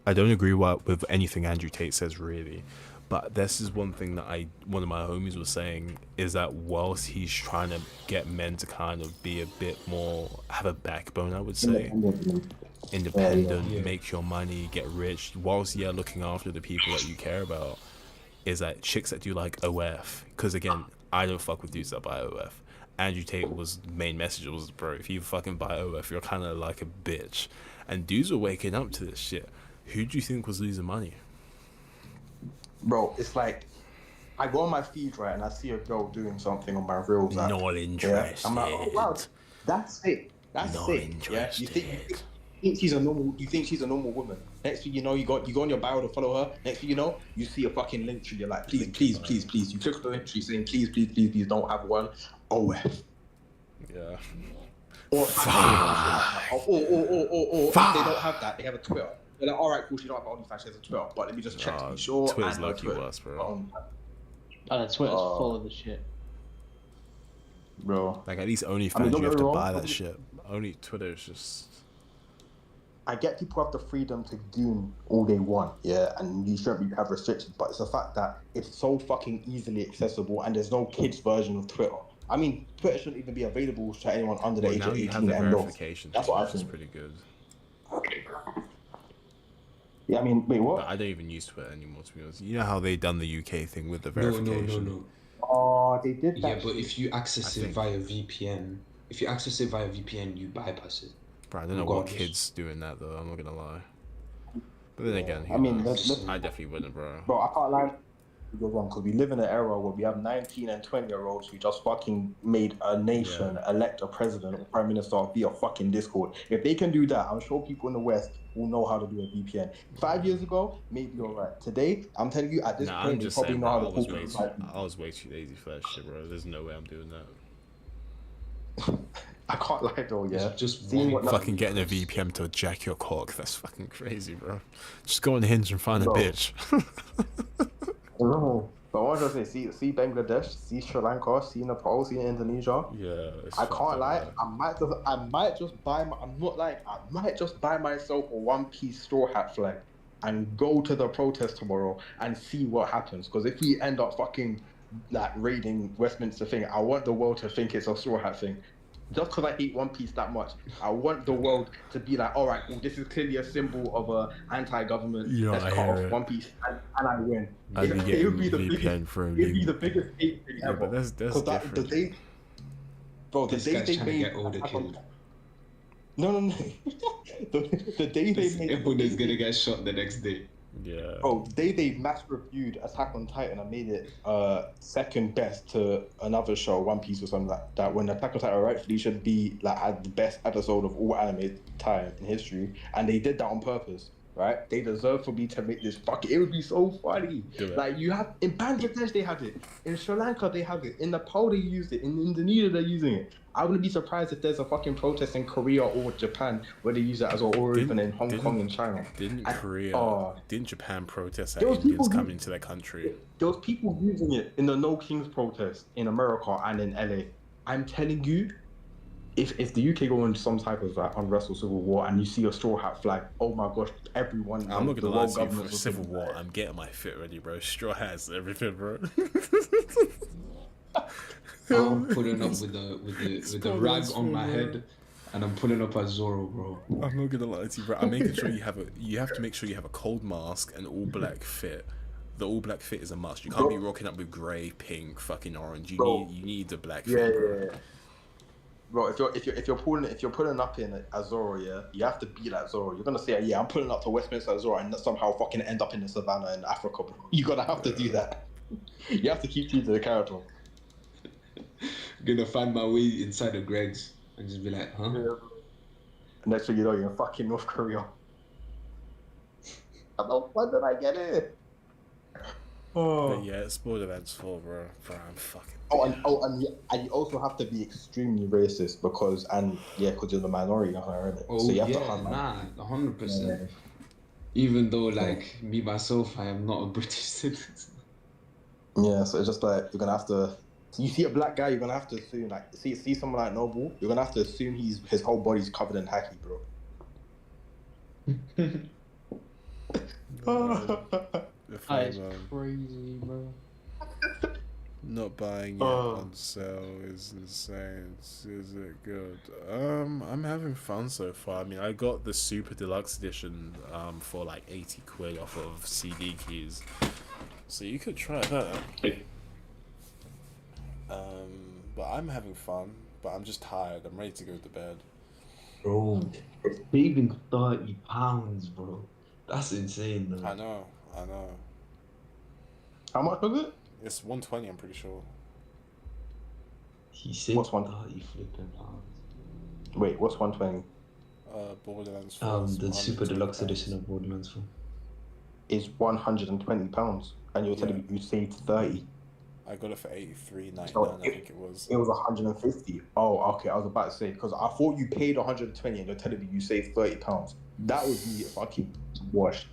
I don't agree with anything Andrew Tate says really, but this is one thing that one of my homies was saying is that whilst he's trying to get men to kind of be a bit more have a backbone, I would say, independent, Yeah. make your money, get rich, whilst looking after the people that you care about, is that chicks that do like OF, because again, I don't fuck with dudes that buy OF. Andrew Tate was main message was, bro, if you fucking buy OF, you're kind of like a bitch, and dudes are waking up to this shit. Who do you think was losing money? Bro, it's like I go on my feed, right, and I see a girl doing something on my reels. Like, Not interested. I'm like, oh wow, that's sick. That's Not sick. Yeah, you think interested. she's a normal? You think she's a normal woman? Next thing you know, you go on your bio to follow her. Next thing you know, you see a fucking link tree. You're like, please. You click on the link tree saying, please, don't have one. OF. Yeah. Or if they don't have that, they have a Twitter. They're like, all right, cool, she don't have OnlyFans, she has a Twitter. But let me just check to be sure. Twitter's and her lucky Twitter. worse, bro. And Twitter's full of the shit. Bro, Like at least OnlyFans, I mean, don't you have get to me buy wrong. that shit. Only Twitter is just. I get people have the freedom to goon all they want, yeah, and you shouldn't have restrictions, but it's the fact that it's so fucking easily accessible and there's no kids version of Twitter. I mean, Twitter shouldn't even be available to anyone under the Well, age now of you 18 have the and above. verification. That's what I which is think. pretty good. Yeah, I mean, wait, But what? I don't even use Twitter anymore, to be honest. You know how they done the UK thing with the No, verification? no. Oh, they did that. Yeah, but if you access I it think- via VPN, you bypass it. Bro, I don't know what Regardless. kids doing that though. I'm not gonna lie. But then again, I mean, knows? I definitely wouldn't, bro. Bro, I can't lie. You're wrong, because we live in an era where we have 19 and 20-year-olds who just fucking made a nation elect a president or prime minister via fucking Discord. If they can do that, I'm sure people in the West will know how to do a VPN. 5 years ago, maybe you're right. Today, I'm telling you, at this Nah, point, I'm they just probably saying, know bro, how to I was way too lazy for that shit, bro. There's no way I'm doing that. I can't lie though, yeah. It's just Seeing one what Fucking getting a VPN to jack your cock, that's fucking crazy, bro. Just go on Hinge and find a Bro. bitch. No. But what was I say? See Bangladesh, see Sri Lanka, see Nepal, see Indonesia. Yeah. it's I fucked can't up, lie. man. I might just buy. I'm not lying. I might just buy myself a one-piece straw hat flag, and go to the protest tomorrow and see what happens. Because if we end up fucking like raiding Westminster thing, I want the world to think it's a straw hat thing. Just because I hate One Piece that much, I want the world to be like, all right, well, this is clearly a symbol of a anti-government. Yeah, Let's I cut hear off it. One Piece, and I win. I'd be It getting would be the VPN biggest. for a It'd be league. the biggest hate thing Yeah, ever. but that's 'Cause the different. day, bro, the This day guy's they trying to made get Oda killed. No. the day they made Everybody's gonna get shot the next day. Yeah. Bro, they mass reviewed Attack on Titan and made it second best to another show, One Piece or something like that. When Attack on Titan rightfully should be like had the best episode of all anime time in history, and they did that on purpose, right? They deserve for me to make this fucking. It would be so funny. Do it. Like you have in Bangladesh they have it, in Sri Lanka they have it, in Nepal they used it, in Indonesia they're using it. I wouldn't be surprised if there's a fucking protest in Korea or Japan where they use it as well, or even in Hong Kong and China. Didn't And- Korea, oh. didn't Japan protest that There was Indians people come who- into their country? There was people using it in the No Kings protest in America and in LA. I'm telling you, if the UK go into some type of like unrest or civil war and you see a straw hat flag, oh my gosh, everyone. I'm not the gonna lie world to you, for governments will Civil think War, that. I'm getting my fit ready, bro. Straw hats and everything, bro. I'm pulling up with the rag on my head, and I'm pulling up as Zoro, bro. I'm not gonna lie to you, bro. I'm making sure you have to make sure you have a cold mask and all black fit. The all black fit is a must. You can't be rocking up with grey, pink, fucking orange. You need the black fit, bro. Yeah. Bro, if you're pulling up in Azoro, yeah, you have to be like Zoro. You're gonna say, yeah, I'm pulling up to Westminster Azoro and not somehow fucking end up in the savannah in Africa, bro. You gotta have to do that. You have to keep true to the character. Gonna find my way inside of Greg's and just be like, huh? Yeah. Next thing you know, you're in fucking North Korea. When did I get it? Oh. But yeah, it's Borderlands 4, bro. Bro, I'm fucking. And you also have to be extremely racist because you're the minority, Oh so you have to yeah, hunt, nah, 100%. Yeah. Even though, like me myself, I am not a British citizen. Yeah, so it's just like you're gonna have to. You see a black guy, you're gonna have to assume see someone like Noble, you're gonna have to assume his whole body's covered in haki, bro. If That is I'm crazy, bro. not buying it on sale is insane. Is it good? I'm having fun so far. I mean, I got the Super Deluxe Edition for like 80 quid off of CD Keys, so you could try that. But I'm having fun. But I'm just tired. I'm ready to go to bed. Bro, saving £30, bro. That's insane, though. I know. How much was it? It's 120. I'm pretty sure. He saved What's one? 30 flipping pounds. Wait, what's 120? Borderlands 4. The Super Deluxe Edition of Borderlands 4. Is £120, and you're telling me you saved 30. I got it for 83.99. So I think it was. It was 150. Oh, okay. I was about to say because I thought you paid 120, and you're telling me you saved £30. That would be fucking washed.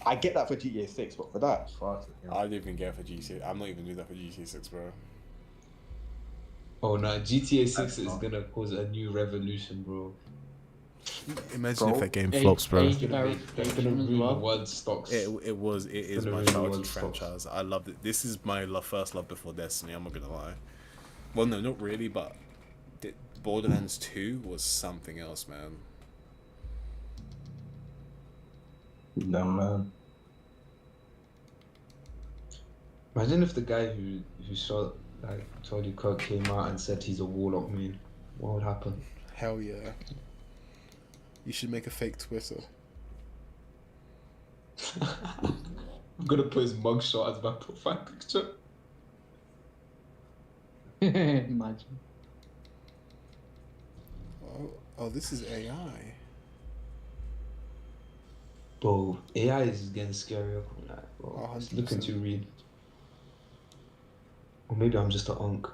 I get that for GTA 6, but for that, fuck. I didn't even get it for GTA. I'm not even doing that for GTA 6, bro. Oh no, GTA 6 is gonna cause a new revolution, bro. Imagine Bro. if that game flops, bro. Age It's gonna verification as ruin well. world stocks. It is Gonna my ruin childhood world stocks. franchise. I loved it. This is my first love before Destiny. I'm not gonna lie. Well, no, not really, but Borderlands 2 was something else, man. No, man. Imagine if the guy who shot like Tony Kirk came out and said he's a warlock main. What would happen? Hell yeah. You should make a fake Twitter. I'm gonna put his mugshot as my profile picture. Imagine. Oh, this is AI. Bro, AI is getting scarier. Like, bro, it's 100%. looking too real. Or maybe I'm just a unk.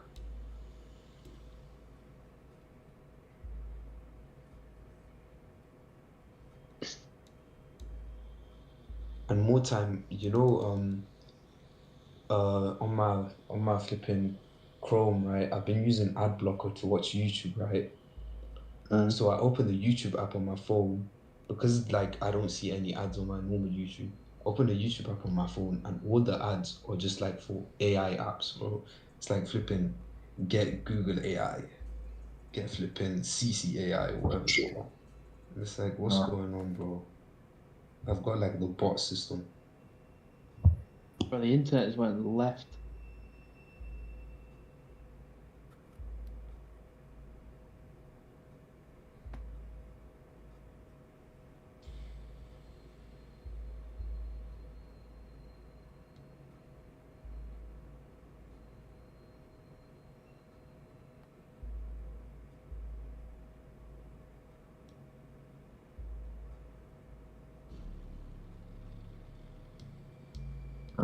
And more time, on my flipping Chrome, right? I've been using ad blocker to watch YouTube, right? So I open the YouTube app on my phone because like I don't see any ads on my normal YouTube. Open the YouTube app on my phone and all the ads are just like for AI apps, bro. It's like flipping get Google AI, get flipping CC AI or whatever. Bro. It's like what's going on, bro? I've got like the bot system. Bro, the internet has went left.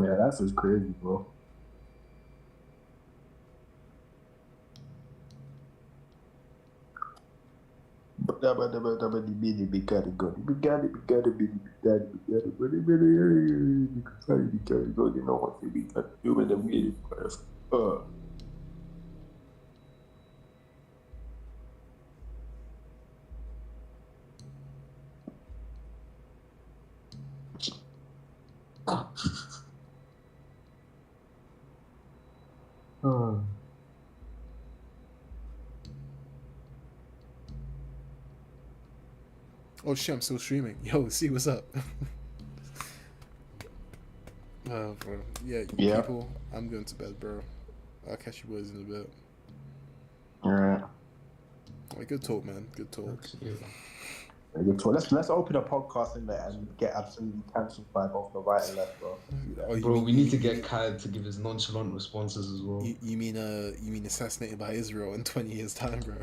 Yeah, that's just crazy, bro. Oh shit, I'm still streaming. Yo, see what's up. Oh, bro. Yeah, Yeah. people, I'm going to bed, bro. I'll catch you boys in a bit. Alright. Good talk, man. Good talk. Yeah. Good talk. Let's open a podcast in there and get absolutely cancelled by both the right and left, bro. Oh, you Bro, mean, we need to get Kai to give his nonchalant responses as well. you mean assassinated by Israel in 20 years time, bro?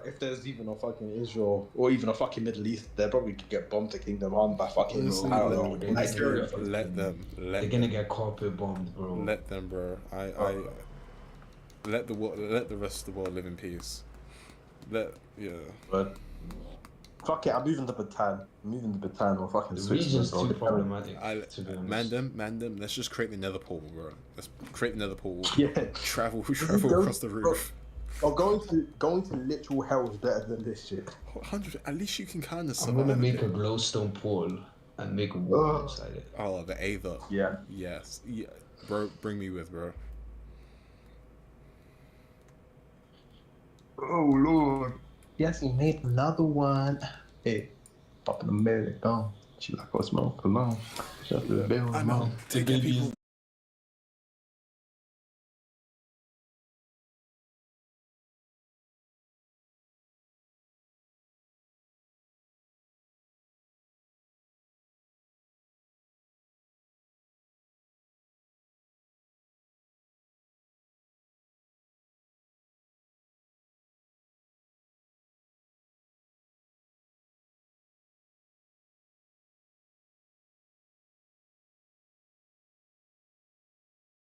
If there's even a fucking Israel or even a fucking Middle East, they're probably could get bombed to Kingdom Run by fucking Honestly, I don't bro, know, they're Nigeria. gonna- Let them. They're gonna get carpet bombed, bro. Let them, bro. Let the rest of the world live in peace. But fuck it, I'm moving to Bhutan. Or fucking The Switzerland. region's bro. too problematic, I to be honest. Mandem, let's just create the nether portal, bro. Let's create the nether portal. Yeah. Travel Go- across the roof. Or going to literal hell is better than this shit. 100. At least you can kind of I'm survive. gonna make a glowstone portal and make a wall inside it. Oh, the Aether. Yeah. Yes. Yeah. Bro, bring me with, bro. Oh lord. Yes, he made another one. Hey, up in America. She like, oh, smoke alone. Shut the bill. I know. To get people